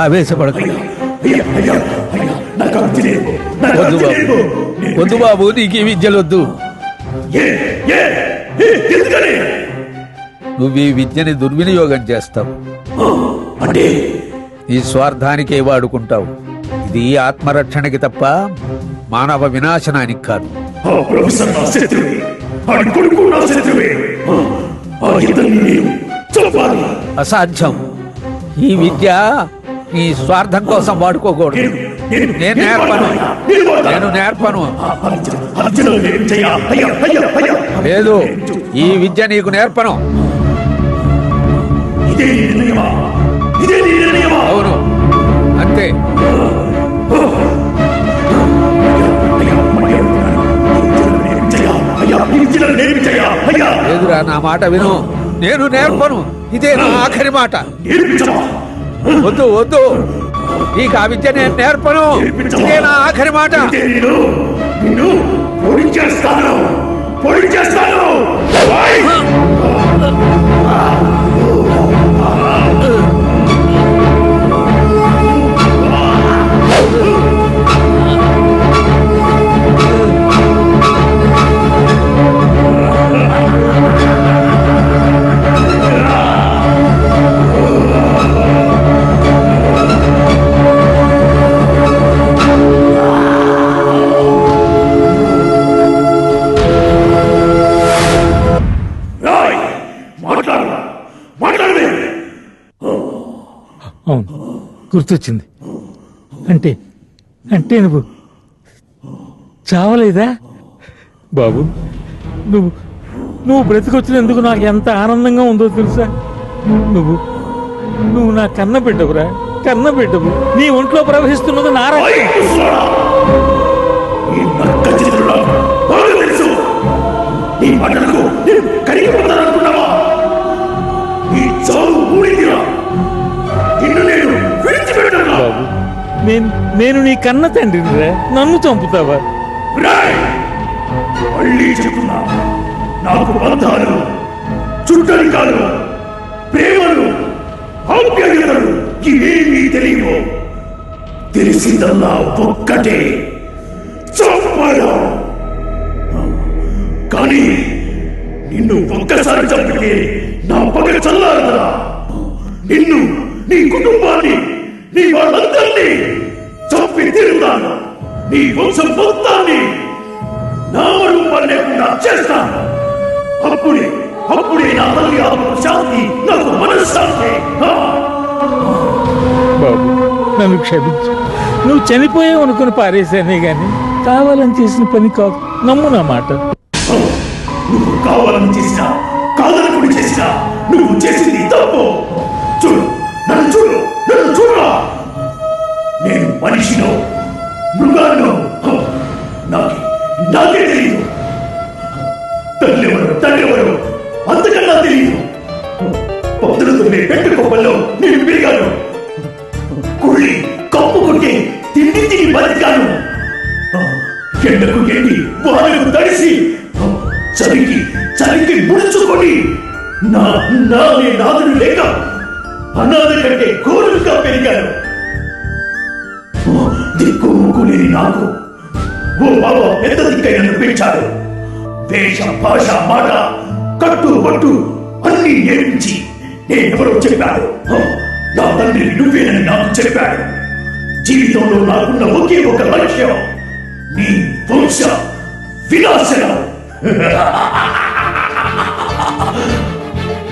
ఆవేశపడకు. వద్దు బాబు, నీకు ఈ విద్యలొద్దు. నువ్వు ఈ విద్యని దుర్వినియోగం చేస్తావు, నీ స్వార్థానికే వాడుకుంటావు. ఇది ఆత్మరక్షణకి తప్ప మానవ వినాశనానికి కాదు. అసాధ్యం. ఈ విద్య నీ స్వార్థం కోసం వాడుకోకూడదు. నేను నేర్పను. లేదు, ఈ విద్య నీకు నేర్పను. అవును, అంతే. లేదురా, నా మాట విను. నేను నేర్పను. ఇదే నా ఆఖరి మాట. వద్దు, నీకు ఆ విద్య నేను నేర్పను. ఇదే నా ఆఖరి మాట. అవును, గుర్తొచ్చింది. అంటే నువ్వు చావలేదా బాబు? నువ్వు బ్రతికొచ్చినందుకు నాకు ఎంత ఆనందంగా ఉందో తెలుసా? నువ్వు నా కన్న బిడ్డవురా, కన్న బిడ్డవు. నీ ఒంట్లో ప్రవహిస్తున్నది నా బాబు. నేను నీ కన్న తండ్రిరా, నన్ను చంపుతావా? నాకు బంధాలు, చుట్టరికాలు, ప్రేమలు, ఆప్యాయతలు ఇవేమీ తెలియవు. తెలిసిందల్లా ఒక్కటే, చంపడం. కానీ నిన్ను ఒక్కసారి చంపితే నా పగ చల్లారదా? నిన్ను, నీ కుటుంబాన్ని, నీ వాళ్ళందరినీ చంపి తిరుగుతాను. నీ వంశం మొత్తాన్ని నా రూపం లేకుండా చేస్తాను. అప్పుడే నా తల్లి ఆత్మకు శాంతి, నాకు మనశ్శాంతి. బాబు నన్ను క్షమించు. నువ్వు చనిపోయావు అనుకుని పారేశానే గాని కావాలని చేసిన పని కాదు. నమ్ము నా మాట. నువ్వు కావాలని చేసినా కాదనుకుని చేసినా నువ్వు చేసింది తప్పు. చూడు, నన్ను చూడు, నన్ను చూడరా. నేను మనిషినో మృగాన్నో నాకే తెలియదు. తల్లెవరు అంతకన్నా తెలియదు. పొద్దులతో పెట్టు కొప్పల్లో నేను పెరిగాను. కుళ్ళి కప్పు కొట్టి తిండి బతికాను. ఎండకు ఎండి వానకు తడిసి చలికి ముడుచుకొని నే నాదుడు లేక అనాథ కంటే ఘోరంగా పెరిగాను. దిక్కు ముక్కు లేని నాకు ఓ బాబా పెద్ద దిక్కై నన్ను పెంచాడు. వేష భాష మాట కట్టు పట్టు అన్ని నేర్పించి నేనెవరో చెప్పాడు. నా తండ్రి నువ్వేనని నాకు చెప్పాడు. జీవితంలో నాకున్న ఒకే ఒక లక్ష్యం నీ వంశ వినాశనం.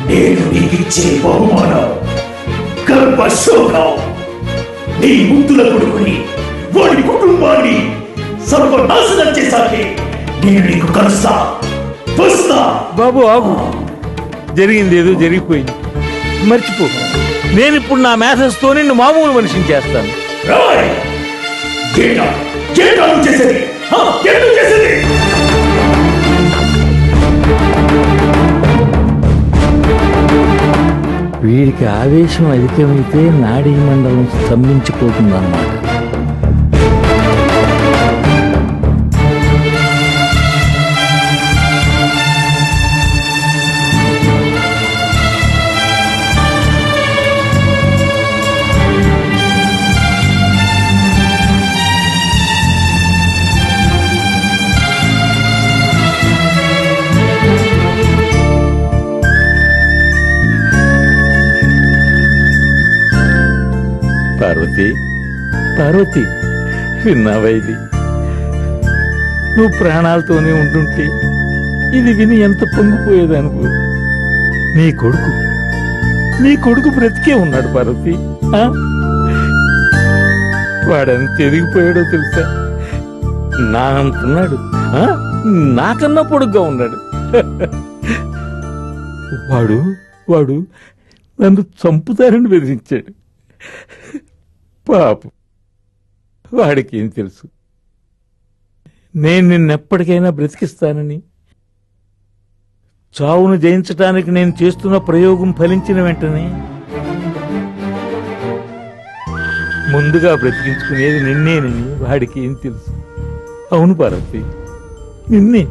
నేను నీకిచ్చే బహుమానం గర్భశోకం. నీ ముద్దుల కొడుకుని వాడి కుటుంబాన్ని సర్వనాశనం చేశాకే నేను నీకు కలుస్తా వస్తా. బాబు ఆగు. జరిగింది ఏదో జరిగిపోయింది, మర్చిపో. నేను ఇప్పుడు నా మేధస్తో నిన్ను మామూలు మనిషిని చేస్తాను. రాయ్ చేసేది చేసేది. వీడికి ఆవేశం అధికమైతే నాడీ మండలం స్తంభించిపోతుందన్నమాట. పార్వతి, విన్నావా? ఇది నువ్వు ప్రాణాలతోనే ఉంటుంటే ఇది విని ఎంత పొంగిపోయేదనుకో. నీ కొడుకు బ్రతికే ఉన్నాడు పార్వతి. వాడెంత ఎదిగిపోయాడో తెలుసా? నా అంటున్నాడు, నాకన్నా పొడుగ్గా ఉన్నాడు. వాడు నన్ను చంపుతారని బెదిరించాడు. పాపం, వాడికి ఏం తెలుసు నేను నిన్నెప్పటికైనా బ్రతికిస్తానని. చావును జయించటానికి నేను చేస్తున్న ప్రయోగం ఫలించిన వెంటనే ముందుగా బ్రతికించుకునేది నిన్నేనని వాడికి ఏం తెలుసు? అవును పార్వతి, నిన్నే.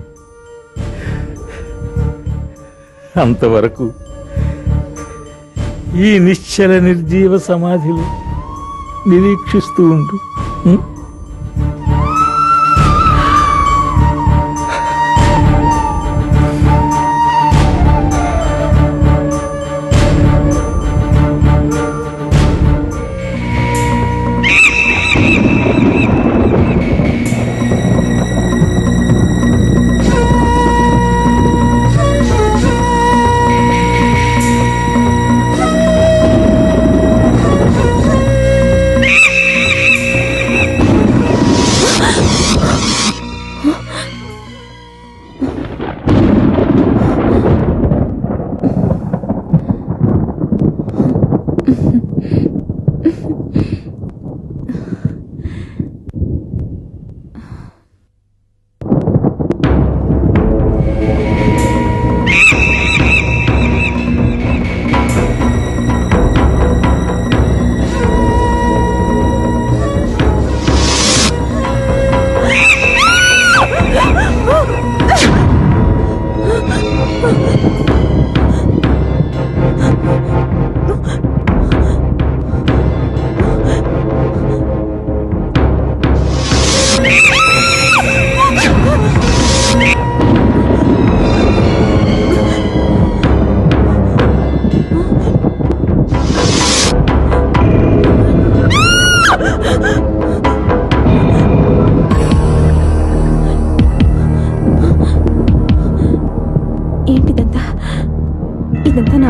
అంతవరకు ఈ నిశ్చల నిర్జీవ సమాధిలో నిరీక్షిస్తూ ఉండు.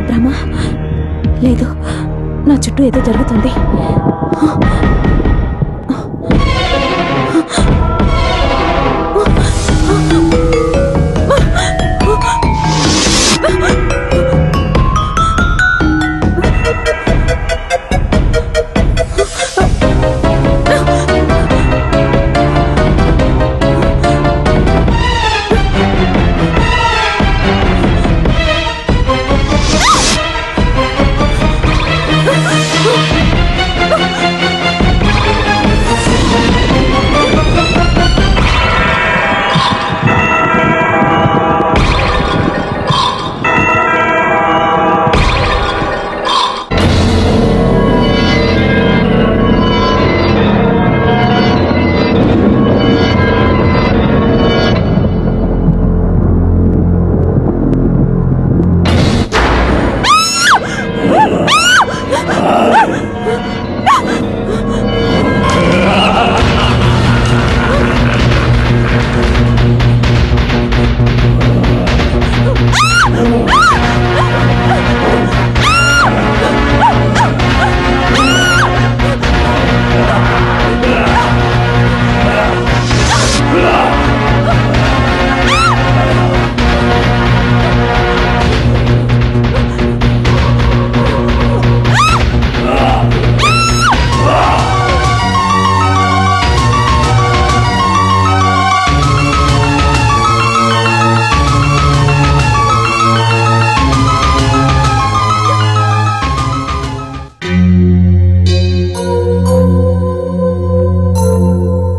భ్రమ లేదు, నా చుట్టూ ఏదో జరుగుతుంది.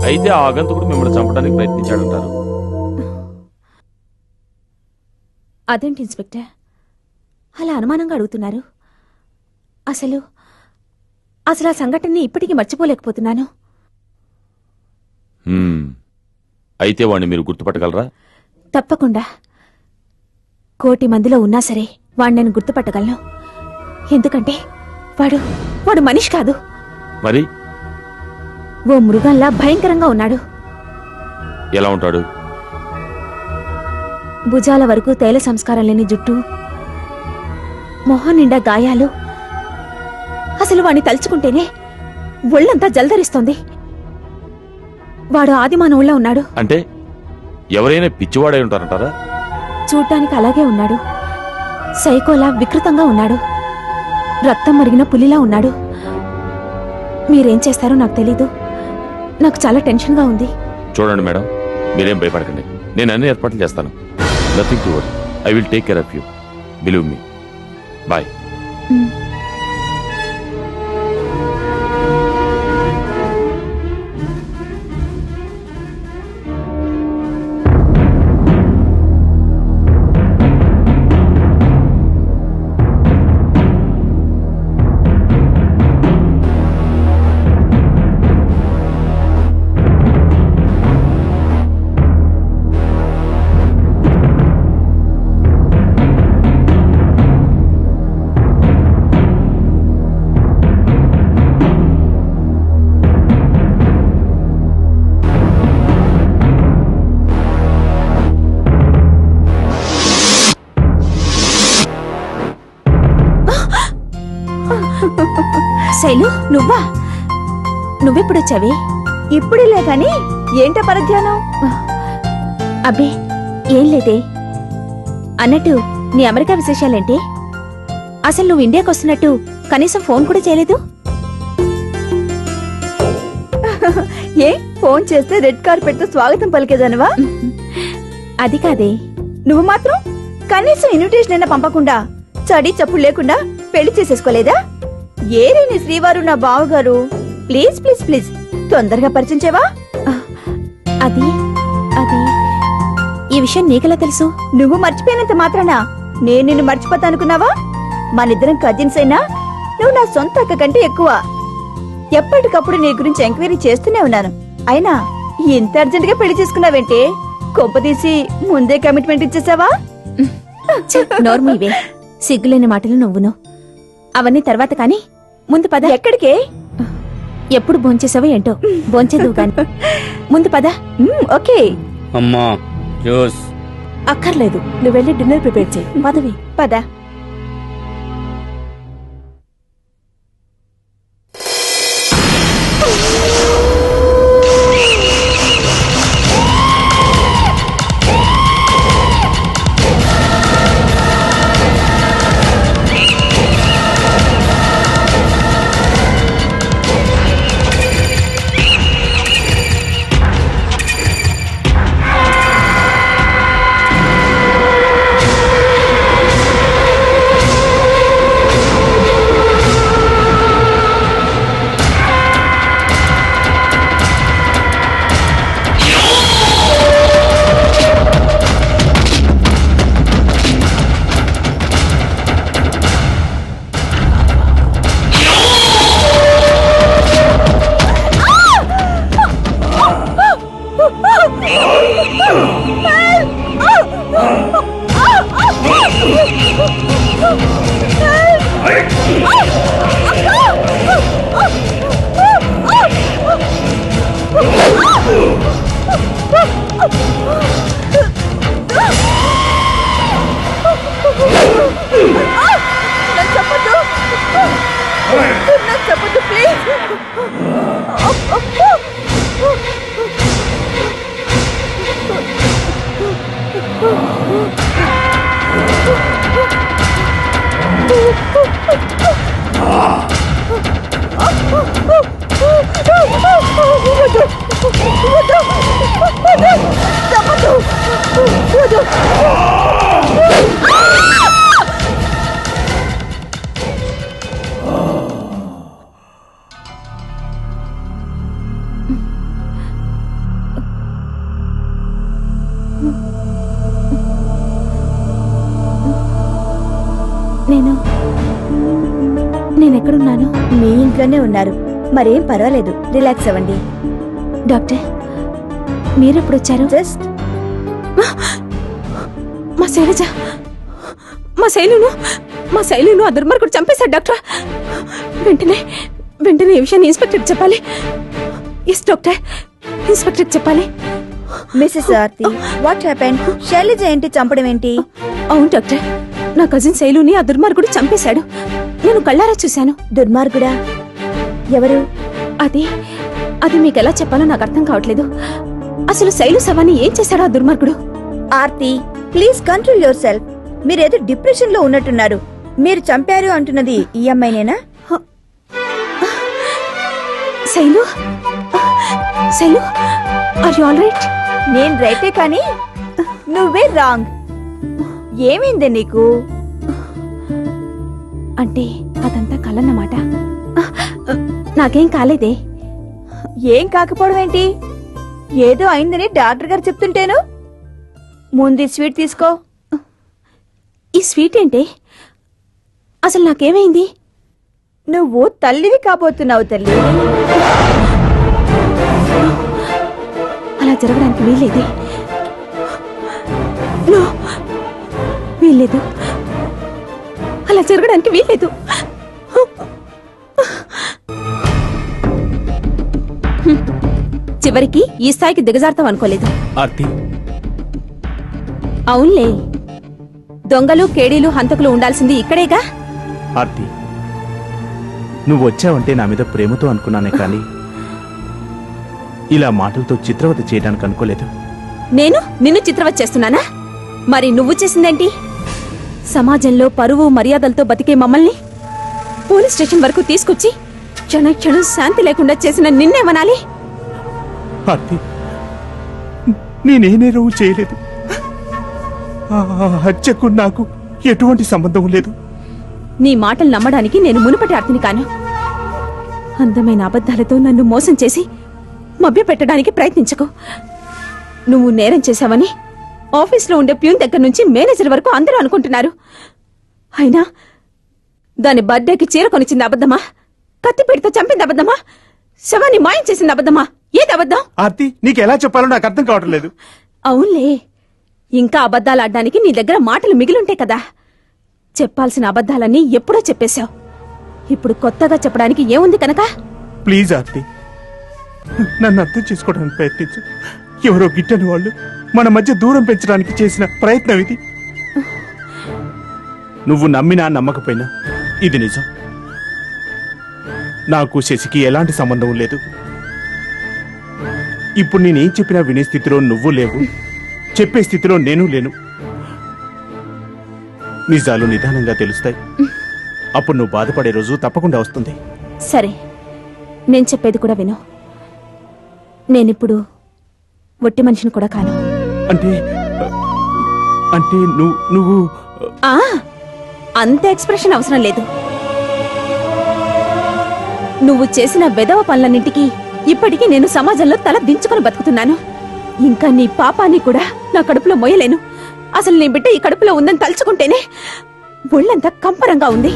అయితే ఆ ఆగంతుకుడు మిమ్మల్ని చంపడానికి ప్రయత్నించాడంటారు. అదేంటి ఇన్స్పెక్టర్ అలా అనుమానంగా అడుగుతున్నారు? అసలు అసలు ఆ సంఘటనని ఇప్పటికీ మర్చిపోలేకపోతున్నాను. అయితే వాడిని మీరు గుర్తుపట్టగలరా? తప్పకుండా. 1,000,000 మందిలో ఉన్నా సరే వాడిని నేను గుర్తుపట్టగలను. ఎందుకంటే వాడు వాడు మనిషి కాదు, మరి ఓ మృగంలా భయంకరంగా ఉన్నాడు. ఎలా ఉంటాడు? భుజాల వరకు తైల సంస్కారం లేని జుట్టు, మొహం నిండా గాయాలు. అసలు వాణ్ణి తలుచుకుంటేనే ఒళ్ళంతా జల్దరిస్తోంది. వాడు ఆదిమానవుల్లా ఉన్నాడు. అంటే ఎవరైనా పిచ్చివాడై ఉంటారంటారా? చూడ్డానికి అలాగే ఉన్నాడు. సైకోలా వికృతంగా ఉన్నాడు. రక్తం మరిగిన పులిలా ఉన్నాడు. మీరేం చేస్తారో నాకు తెలీదు. నాకు చాలా టెన్షన్గా ఉంది. చూడండి మేడం, మీరేం భయపడకండి. నేను అన్ని ఏర్పాట్లు చేస్తాను. Nothing to worry. I will take care of you. Believe me. Bye. Shailu, నువ్వా? నువ్వెప్పుడొచ్చావే? ఇప్పుడే గాని ఏంటో పరధ్యానం? అబ్బే ఏం లేదే. అన్నట్టు నీ అమెరికా విశేషాలేంటి? అసలు నువ్వు ఇండియాకి వస్తున్నట్టు కనీసం ఫోన్ కూడా చేయలేదు. ఏ ఫోన్ చేస్తే రెడ్ కార్పెట్ తో స్వాగతం పలికేదానివా? అది కాదే. నువ్వు మాత్రం కనీసం ఇన్విటేషన్ అయినా పంపకుండా చడి చప్పుడు లేకుండా పెళ్లి చేసేసుకోలేదా? ఏరే నీ శ్రీవారు నా బావగారు. ప్లీజ్ ప్లీజ్ ప్లీజ్ తొందరగా పరిచయం చేయవా? అది అది ఈ విషయం నీకెలా తెలుసు? నువ్వు మర్చిపోయినంత మాత్రానా నేను నిన్ను మర్చిపోతా అనుకున్నావా? మనిద్దరం కజిన్స్ అయినా నువ్వు నా సొంత అక్క కంటే ఎక్కువ. ఎప్పటికప్పుడు నీ గురించి ఎంక్వైరీ చేస్తూనే ఉన్నాను. అయినా ఇంత అర్జెంట్ గా పెళ్లి చేసుకున్నావేంటే? కొంపదీసి ముందే కమిట్మెంట్ ఇచ్చేసావా? నోర్మల్ వే. సిగ్గులేని మాటలు నువ్వును. అవన్నీ తర్వాత కాని ముందు పద. ఎక్కడికే? ఎప్పుడు భోంచేసావో ఏంటో. భోంచేదువు కాని ముందు పద. ఓకే. అమ్మా జ్యూస్ అక్కర్లేదు, నువ్వు వెళ్ళి డిన్నర్ ప్రిపేర్ చేయి. పదవి పద. చెప్పొద్దు ప్లీజ్. నేనెక్కడున్నాను? మీ ఇంట్లోనే ఉన్నారు. మరేం పర్వాలేదు, రిలాక్స్ అవ్వండి. డాక్టర్, మీరెప్పుడు వచ్చారు? జస్ట్ మా శైలజ, మా శైలును ఆ దుర్మార్గుడు చంపేశాడు డాక్టర్. వెంటనే ఈ విషయాన్ని ఇన్స్పెక్టర్ చెప్పాలి. ఎస్ డాక్టర్, ఇన్స్పెక్టర్ చెప్పాలి. Mrs Aarti, what happen? Shailaja ఏంటి చంపడం ఏంటి? అవును డాక్టర్, నా కజిన్ శైలుని ఆ దుర్మార్గుడు చంపేశాడు. నేను కళ్ళారా చూశాను. దుర్మార్గుడా? ఎవరు? అది మీకు ఎలా చెప్పాలో నాకు అర్థం కావట్లేదు. అసలు శైలు శవాన్ని ఏం చేశాడో ఆ దుర్మార్గుడు. Aarti, please control yourself. మీరేదో డిప్రెషన్ లో ఉన్నట్టున్నారు. మీరు చంపారు అంటున్నది ఈ అమ్మాయినేనా? Shailu, are you all right? నేను రైటే కానీ నువ్వే రాంగ్. ఏమైంది నీకు? అంటే అదంతా కలన్నమాట. నాకేం కాలేదే. ఏం కాకపోవడం ఏంటి? ఏదో అయిందని డాక్టర్ గారు చెప్తుంటేను. ముందు ఈ స్వీట్ తీసుకో. ఈ స్వీట్ ఏంటి? అసలు నాకేమైంది? నువ్వు తల్లివి కాబోతున్నావు తల్లి. అలా జరగడానికి వీల్లేదు. వీల్లేదు, అలా జరగడానికి వీల్లేదు. చివరికి ఈ స్థాయికి దిగజారుతాం అనుకోలేదు. ఆర్తి, అవునులే, దొంగలు కేడీలు హంతకులు ఉండాల్సింది ఇక్కడేగా. ఆర్తి, నువ్వు వచ్చావంటే నా మీద ప్రేమతో అనుకున్నానే కానీ ఇలా మాటలతో చిత్రవత చేయడానికి అనుకోలేదు. నేను నిన్ను చిత్రవత్ చేస్తున్నానా? మరి నువ్వు చేసిందేంటి? సమాజంలో పరువు మర్యాదలతో బతికే మమ్మల్ని పోలీస్ స్టేషన్ వరకు తీసుకొచ్చి క్షణం శాంతి లేకుండా చేసిన నిన్నేమనాలి? ఆర్తి, నేనే నేరవు చేయలేదు. ఆ హత్యకు నాకు ఎటువంటి సంబంధం లేదు. నీ మాటలు నమ్మడానికి నేను మునుపటి అర్థిని కాను. అందమైన అబద్ధాలతో నన్ను మోసం చేసి మభ్యపెట్టడానికి ప్రయత్నించకు. నువ్వు నేరం చేశావని ఆఫీస్లో ఉండే ప్యూన్ దగ్గర నుంచి మేనేజర్ వరకు అందరూ అనుకుంటున్నారు. అయినా దాని బర్త్డేకి చీర కొనిచ్చింది అబద్ధమా? కత్తిపీడితో చంపింది అబద్ధమా? శవాన్ని మాయం చేసింది అబద్ధమా? ఏది అబద్ధం? ఆర్తి, నీకు ఎలా చెప్పాలో నాకు అర్థం కావటం లేదు. అవునులే, ఇంకా అబద్ధాలు ఆడడానికి నీ దగ్గర మాటలు మిగిలుంటే కదా. చెప్పాల్సిన అబద్ధాలన్నీ ఎప్పుడో చెప్పేశావు. ఇప్పుడు కొత్తగా చెప్పడానికి ఏముంది కనుక? ప్లీజ్ ఆర్తి, నన్ను అర్థం చేసుకోవడానికి ప్రయత్నించు. ఎవరో గిట్టని వాళ్ళు మన మధ్య దూరం పెంచడానికి చేసిన ప్రయత్నం ఇది. నువ్వు నమ్మినా నమ్మకపోయినా ఇది నిజం. నాకు శశికి ఎలాంటి సంబంధం లేదు. ఇప్పుడు నేనేం చెప్పినా వినే స్థితిలో నువ్వు లేవు, చెప్పే స్థితిలో నేను లేను. నిజాలు నిదానంగా తెలుస్తాయి. అప్పుడు నువ్వు బాధపడే రోజు తప్పకుండా వస్తుంది. సరే, నేను చెప్పేది కూడా విను. నేనిప్పుడు ఒట్టి మనిషిని కూడా కాను. అంటే అంటే నువ్వు ఆ, అంత ఎక్స్ప్రెషన్ అవసరం లేదు. నువ్వు చేసిన వెధవ పనులన్నింటికి ఇప్పటికీ నేను సమాజంలో తల దించుకొని బతుకుతున్నాను. ఇంకా నీ పాపాన్ని కూడా నా కడుపులో మొయ్యలేను. అసలు నీ బిడ్డ ఈ కడుపులో ఉందని తలుచుకుంటేనే ఒళ్ళంతా కంపరంగా ఉంది.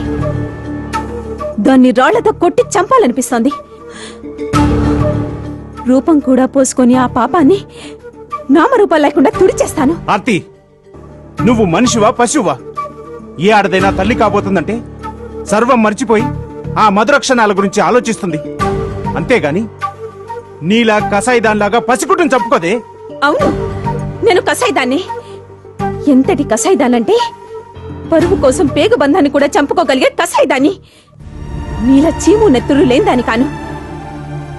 దాన్ని రాళ్లతో కొట్టి చంపాలనిపిస్తోంది. రూపం కూడా పోసుకొని ఆ పాపాన్ని నామరూపాలు లేకుండా తుడిచేస్తాను. ఆర్తి, నువ్వు మనిషివా పశువా? ఏ ఆడదైనా తల్లి కాబోతుందంటే సర్వం మర్చిపోయి ఆ మధుర క్షణాల గురించి ఆలోచిస్తుంది. అంతేగాని నీలా కసాయిదాన్లాగా పసికుట్టును చంపుకోదే. అవును, నేను కసాయిదాన్ని. ఎంతటి కసాయిదానంటే పరువు కోసం పేగు బంధాన్ని కూడా చంపుకోగలిగే కసాయిదాన్ని. నీలా చీము నెత్తురు లేని కాను.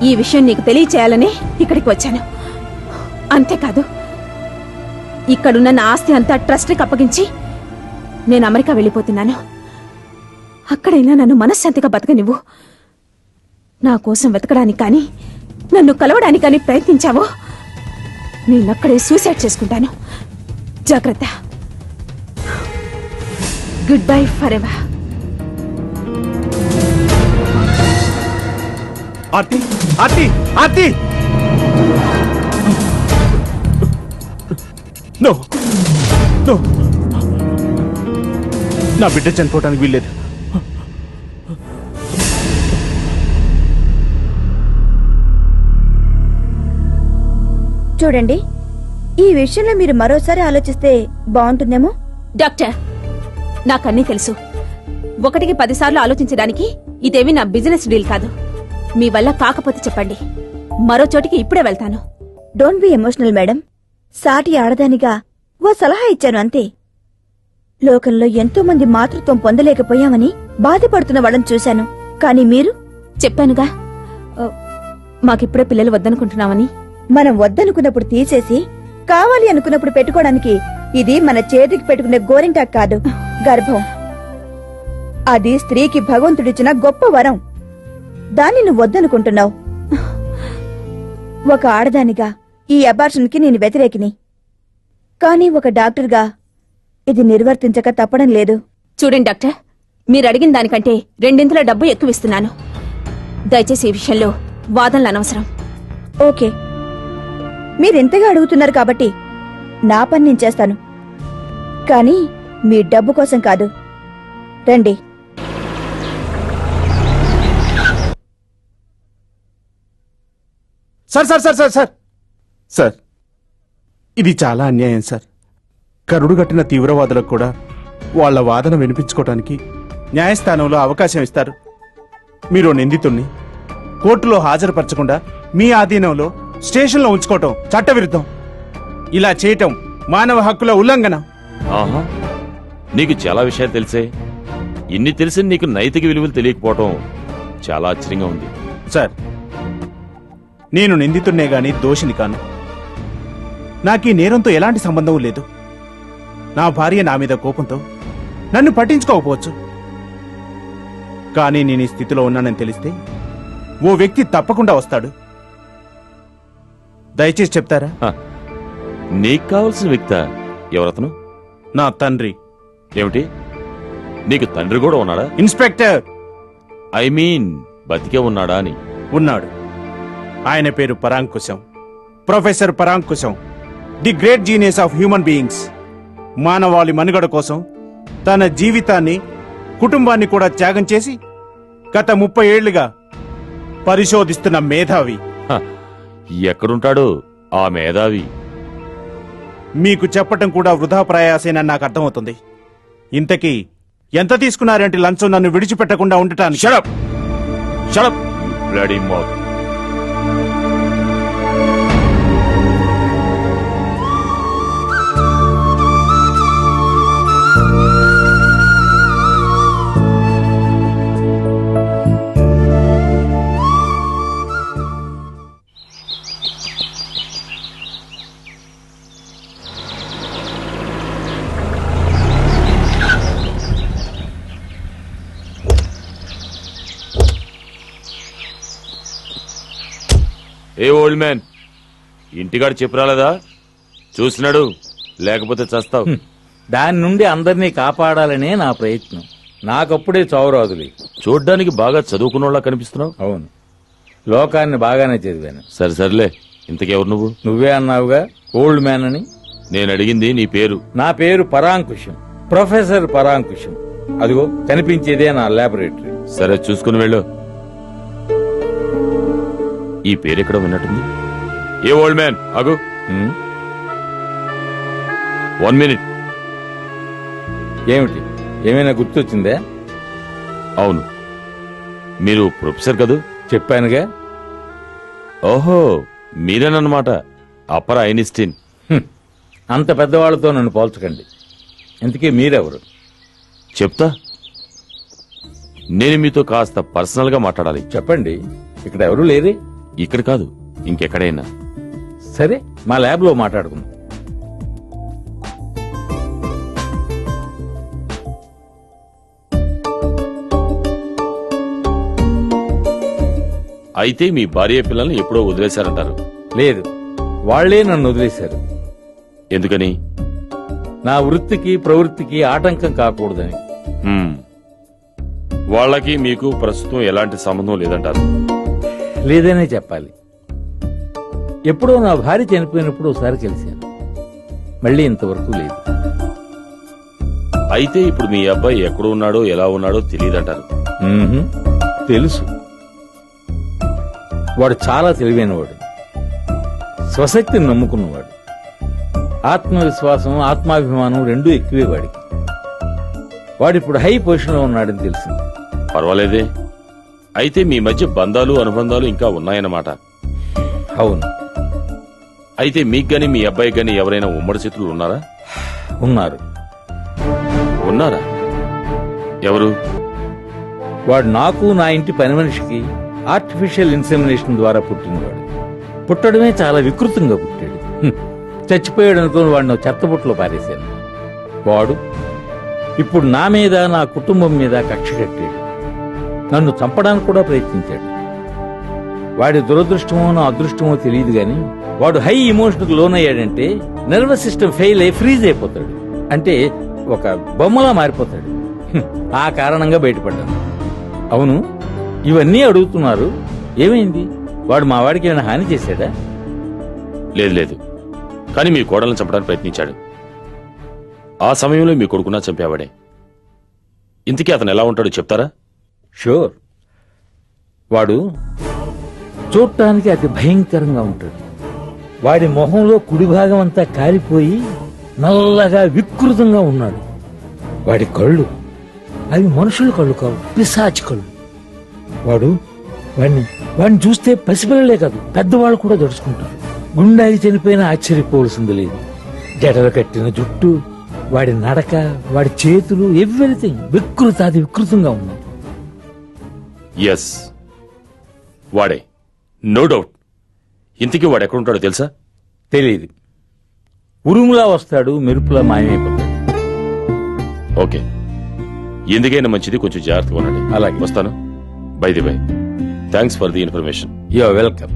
ఈ విషయం నీకు తెలియచేయాలని ఇక్కడికి వచ్చాను. అంతేకాదు, ఇక్కడున్న నా ఆస్తి అంతా ట్రస్ట్కి అప్పగించి నేను అమెరికా వెళ్ళిపోతున్నాను. అక్కడైనా నన్ను మనశ్శాంతిగా బతకనివ్వు. నా కోసం వెతకడానికి కానీ నన్ను కలవడానికి కానీ ప్రయత్నించావో నేనక్కడే సూసైడ్ చేసుకుంటాను. జాగ్రత్త. Goodbye forever. Aarti, Aarti, Aarti! No, no, నా బిడ్డ చనిపోవటానికి వీల్లేదు. చూడండి, ఈ విషయంలో మీరు మరోసారి ఆలోచిస్తే బాగుంటుందేమో. డాక్టర్, నాకన్నీ తెలుసు. 1కి 10 సార్లు ఆలోచించడానికి ఇదేమి నా బిజినెస్ డీల్ కాదు. మీ వల్ల కాకపోతే చెప్పండి, మరో చోటికి ఇప్పుడే వెళ్తాను. Don't be emotional madam. సాటి ఆడదానిగా ఓ సలహా ఇచ్చాను అంతే. లోకంలో ఎంతో మంది మాతృత్వం పొందలేకపోయామని బాధపడుతున్న వాళ్ళని చూశాను. కానీ మీరు? చెప్పానుగా, మాకిప్పుడే పిల్లలు వద్దనుకుంటున్నామని. మనం వద్దనుకున్నప్పుడు తీసేసి కావాలి అనుకున్నప్పుడు పెట్టుకోవడానికి ఇది మన చేతికి పెట్టుకునే గోరింటాక్ కాదు, గర్భం. అది స్త్రీకి భగవంతుడిచ్చిన గొప్ప వరం. దాన్ని నువ్వు వద్దనుకుంటున్నావు. ఒక ఆడదానిగా ఈ అబార్షన్ కి నేను వ్యతిరేకిని. కానీ ఒక డాక్టర్గా ఇది నిర్వర్తించక తప్పడం లేదు. చూడండి డాక్టర్, మీరు అడిగిన దానికంటే 2 డబ్బు ఎక్కువ ఇస్తున్నాను. దయచేసి ఈ విషయంలో వాదనలు అనవసరం. ఓకే, మీరింతగా అడుగుతున్నారు కాబట్టి నా పని నేను చేస్తాను. కానీ మీ డబ్బు కోసం కాదు. రండి. Sir sir sir sir sir sir, ఇది చాలా అన్యాయం సార్. కరుడు గట్టిన తీవ్రవాదులకు కూడా వాళ్ళ వాదన వినిపించుకోవటానికి న్యాయస్థానంలో అవకాశం ఇస్తారు. మీరు నిందితుణ్ణి కోర్టులో హాజరుపరచకుండా మీ ఆధీనంలో స్టేషన్లో ఉంచుకోవటం చట్టవిరుద్ధం. ఇలా చేయటం మానవ హక్కుల ఉల్లంఘన. ఆహా, నీకు చాలా విషయాలు తెలిసే. ఇన్ని తెలిసి నీకు నైతిక విలువలు తెలియకపోవటం చాలా ఆశ్చర్యంగా ఉంది. సార్, నేను నిందితున్నే గాని దోషిని కాను. నాకీ నేరంతో ఎలాంటి సంబంధం లేదు. నా భార్య నా మీద కోపంతో నన్ను పట్టించుకోకపోవచ్చు. కానీ నేను ఈ స్థితిలో ఉన్నానని తెలిస్తే ఓ వ్యక్తి తప్పకుండా వస్తాడు. దయచేసి చెప్తారా? హ, నీకు కావలసిన వ్యక్తి ఎవరతను? నా తండ్రి. ఏమిటి, నీకు తండ్రి కూడా ఉన్నాడా? ఇన్స్పెక్టర్. ఐ మీన్ బతికే ఉన్నాడా అని. ఉన్నాడు. ఆయన పేరు Parankusam, professor Parankusam, the great genius of human beings. మానవాళి మనుగడ కోసం తన జీవితాన్ని, కుటుంబాన్ని కూడా త్యాగం చేసి గత 30 ఏళ్లుగా పరిశోధిస్తున్న మేధావి. హ, ఎక్కడుంటాడు ఆ మేధావి? మీకు చెప్పటం కూడా వృధా ప్రయాసేనని నాకు అర్థమవుతుంది. ఇంతకీ ఎంత తీసుకున్నారంటే లంచం నన్ను విడిచిపెట్టకుండా ఉండటానికి? Shut up, shut up, bloody mouth. ఏ ఓల్డ్ మ్యాన్, ఇంటికాడ చెప్పు రాలేదా? చూసినాడు, లేకపోతే చస్తావు. దాని నుండి అందరినీ కాపాడాలనే నా ప్రయత్నం. నాకప్పుడే చావురాదులే. చూడ్డానికి బాగా చదువుకున్నోళ్ళ కనిపిస్తున్నావు. అవును, లోకాన్ని బాగానే చదివాను. సరే సర్లే, ఇంతకెవరు నువ్వు? నువ్వే అన్నావుగా ఓల్డ్ మ్యాన్ అని. నేను అడిగింది నీ పేరు. నా పేరు పరాంకుశం, ప్రొఫెసర్ పరాంకుశం. అదిగో కనిపించేదే నా ల్యాబొరేటరీ. సరే, చూసుకుని వెళ్ళు. ఈ పేరెక్కడ విన్నట్టుంది. ఏ ఓల్డ్ మ్యాన్, ఆగు. 1 minute. ఏమిటి, ఏమైనా గుర్తొచ్చిందే? అవును, మీరు ప్రొఫెసర్ కదూ? చెప్పానుగా. ఓహో, మీరేనన్నమాట అప్పర్ ఐన్స్టీన్. అంత పెద్దవాళ్ళతో నన్ను పోల్చకండి. ఇంతకీ మీరెవరు? చెప్తా. నేను మీతో కాస్త పర్సనల్ గా మాట్లాడాలి. చెప్పండి. ఇక్కడ ఎవరు లేరే? ఇక్కడ కాదు, ఇంకెక్కడైనా. సరే, మా ల్యాబ్ లో మాట్లాడుకుందాం. అయితే మీ భార్య పిల్లల్ని ఎప్పుడో వదిలేశారంటారు. లేదు, వాళ్లే నన్ను వదిలేశారు. ఎందుకని? నా వృత్తికి ప్రవృత్తికి ఆటంకం కాకూడదని. హ్మ్. వాళ్ళకి మీకు ప్రస్తుతం ఎలాంటి సంబంధం లేదంటారు. లేదనే చెప్పాలి. ఎప్పుడో నా భార్య చనిపోయినప్పుడు ఒకసారి కలిశాను. మళ్ళీ ఇంతవరకు లేదు. అయితే ఇప్పుడు మీ అబ్బాయి ఎక్కడ ఉన్నాడో ఎలా ఉన్నాడో తెలియదంటారు. తెలుసు. వాడు చాలా తెలివైనవాడు, స్వశక్తిని నమ్ముకున్నవాడు. ఆత్మవిశ్వాసం, ఆత్మాభిమానం రెండూ ఎక్కువే వాడికి. వాడిప్పుడు హై పొజిషన్లో ఉన్నాడని తెలిసింది. పర్వాలేదే. అయితే మీ మధ్య బంధాలు అనుబంధాలు ఇంకా ఉన్నాయన్నమాట. అవును. అయితే మీకు గాని మీ అబ్బాయి గాని ఎవరైనా ఉమ్మడి చేతులు ఉన్నారా? ఉన్నారు. ఉన్నారా? ఎవరు? వాడు నాకు, నా ఇంటి పని మనిషికి ఆర్టిఫిషియల్ ఇన్సెమినేషన్ ద్వారా పుట్టినవాడు. పుట్టడమే చాలా వికృతంగా పుట్టాడు. చచ్చిపోయాడు అనుకుని వాడిని చెత్తబుట్టలో పారేశాను. వాడు ఇప్పుడు నా మీద, నా కుటుంబం మీద కక్ష కట్టాడు. నన్ను చంపడానికి కూడా ప్రయత్నించాడు. వాడి దురదృష్టమో నా అదృష్టమో తెలియదు గాని వాడు హై ఇమోషన్కి లోనయ్యాడంటే నర్వస్ సిస్టమ్ ఫెయిల్ అయి ఫ్రీజ్ అయిపోతాడు. అంటే ఒక బొమ్మలా మారిపోతాడు. ఆ కారణంగా బయటపడ్డాను. అవును, ఇవన్నీ అడుగుతున్నారు. ఏమైంది? వాడు మా వాడికి ఏమైనా హాని చేశాడా? లేదు లేదు, కానీ మీ కోడలను చంపడానికి ప్రయత్నించాడు. ఆ సమయంలో మీ కొడుకున్నా చంపేవాడే. ఇంతకీ అతను ఎలా ఉంటాడో చెప్తారా? షూర్. వాడు చూడటానికి అతి భయంకరంగా ఉంటాడు. వాడి మొహంలో కుడి భాగం అంతా కాలిపోయి నల్లగా వికృతంగా ఉన్నాడు. వాడి కళ్ళు అవి మనుషుల కళ్ళు కావు, పిశాచి కళ్ళు. వాడిని చూస్తే పసిపిల్లలే కాదు, పెద్దవాళ్ళు కూడా దడుచుకుంటారు. గుండాగి చనిపోయినా ఆశ్చర్యపోవలసింది లేదు. జడలు కట్టిన జుట్టు, వాడి నడక, వాడి చేతులు, ఎవ్రీథింగ్ వికృతాది వికృతంగా ఉన్నాయి. ఎస్, వాడే, నో డౌట్. ఇంతకీ వాడు ఎక్కడుంటాడో తెలుసా? తెలియదు. ఉరుములా వస్తాడు, మెరుపులా మాయమైపోతాడు. ఓకే, ఎందుకైనా మంచిది, కొంచెం జాగ్రత్తగా ఉండండి. అలాగే. వస్తాను. By the by, thanks for the information. You are welcome.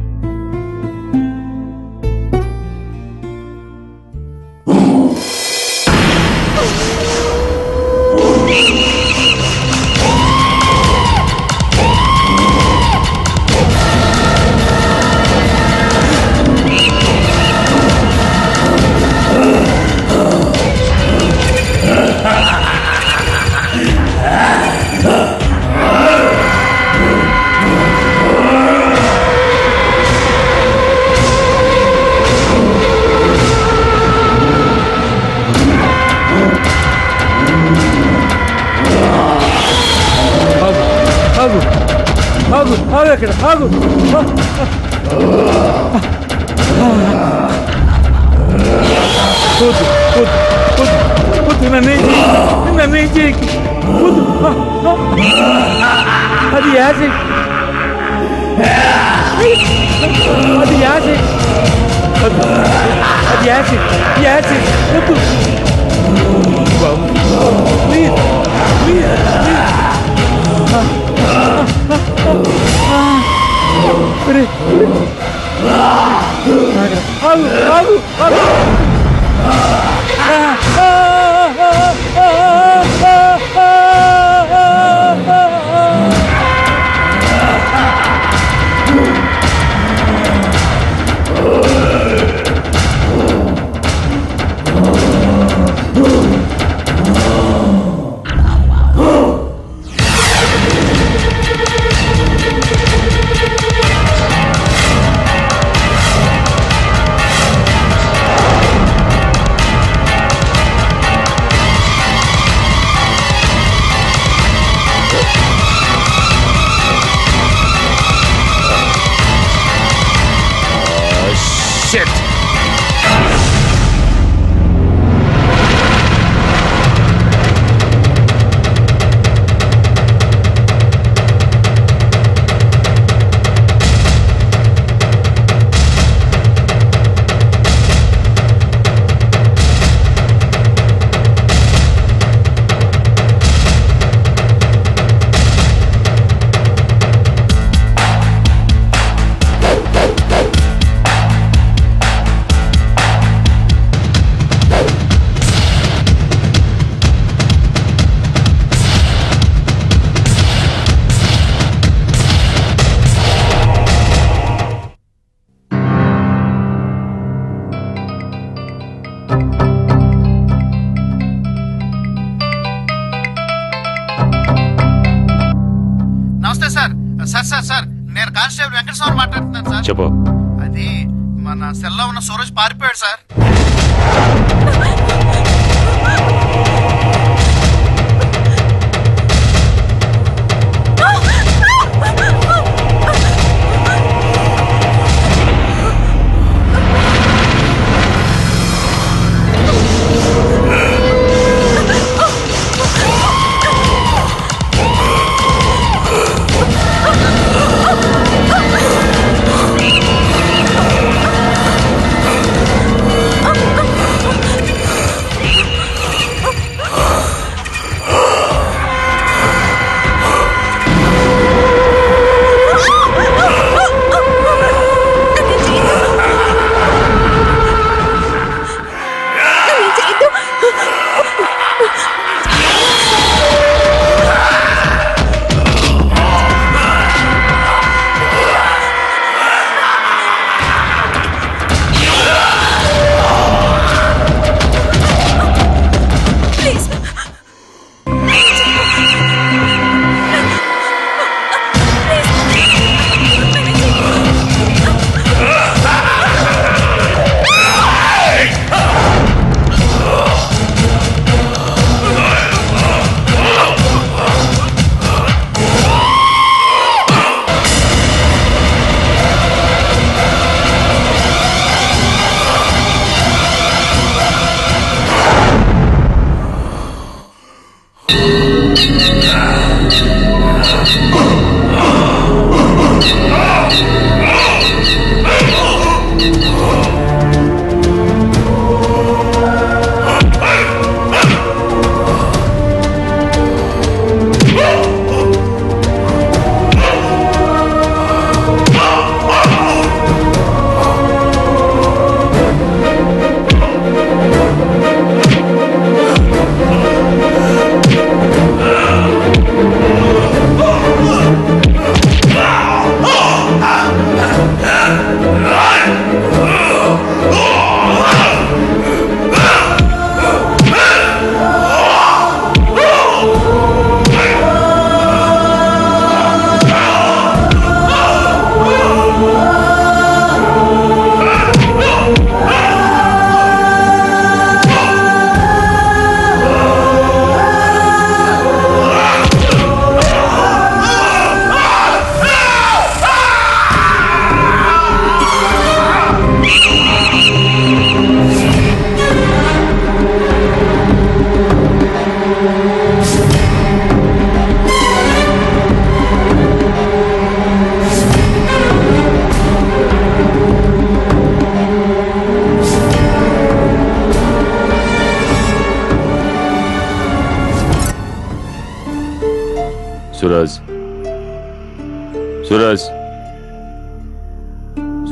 ఆగు అక్కడ, ఆగు. నన్నేం చేయకు. అది యాసిడ్, అది యాసిడ్, అది యాసిడ్, యాసిడ్. వద్దు. Please please please. ఆగు ఆగు ఆగు. నమస్తే సార్. సార్ నేను కానిస్టేబుల్ వెంకటస్వామి మాట్లాడుతున్నాను సార్. చెప్పు. అది మన సెల్లో ఉన్న సూరజ్ పారిపోయాడు sir.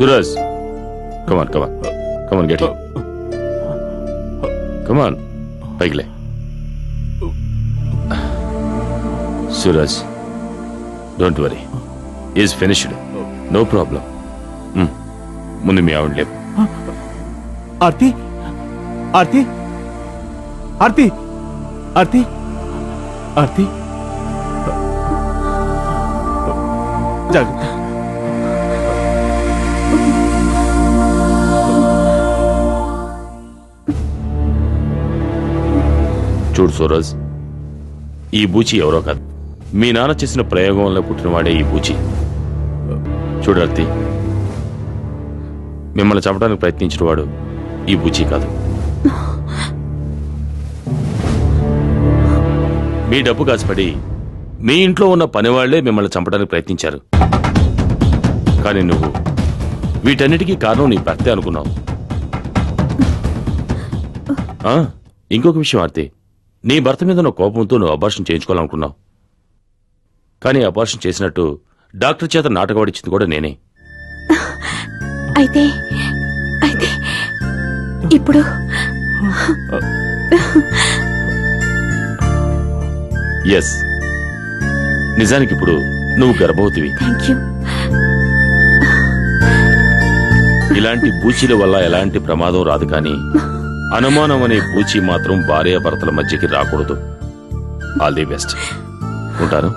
Suraj. Come on, get up. Come on, paiకి లే. Suraj, don't worry. He's finished. No problem. ముందు మీ ఆవిడ లేపు. ఆర్తి ఆర్తి ఆర్తి ఆర్తి ఆర్తి జాగ్రత్త. చూడు సూరజ్, ఈ బూచి ఎవరో కాదు, మీ నాన్న చేసిన ప్రయోగంలో పుట్టినవాడే ఈ బూచి. చూడు ఆర్తి, మిమ్మల్ని చంపడానికి ప్రయత్నించిన వాడు ఈ బూచి కాదు. మీ డబ్బు కాసిపడి మీ ఇంట్లో ఉన్న పనివాళ్లే మిమ్మల్ని చంపడానికి ప్రయత్నించారు. కానీ నువ్వు వీటన్నిటికీ కారణం నీ భర్తే అనుకున్నావు. ఇంకొక విషయం ఆర్తి, నీ భర్త మీద ఉన్న కోపంతో నువ్వు అబార్షన్ చేయించుకోవాలనుకున్నావు. కానీ అబార్షన్ చేసినట్టు డాక్టర్ చేత నాటకవాడిచ్చింది కూడా నేనే. అయితే ఇప్పుడు ఎస్, నిజానికి ఇప్పుడు నువ్వు గర్భవతివి. Thank you. ఇలాంటి బూచీల వల్ల ఎలాంటి ప్రమాదం రాదు, కానీ అనుమానం అనే బూచి మాత్రం భార్యాభర్తల మధ్యకి రాకూడదు. All the best. ఉంటాను.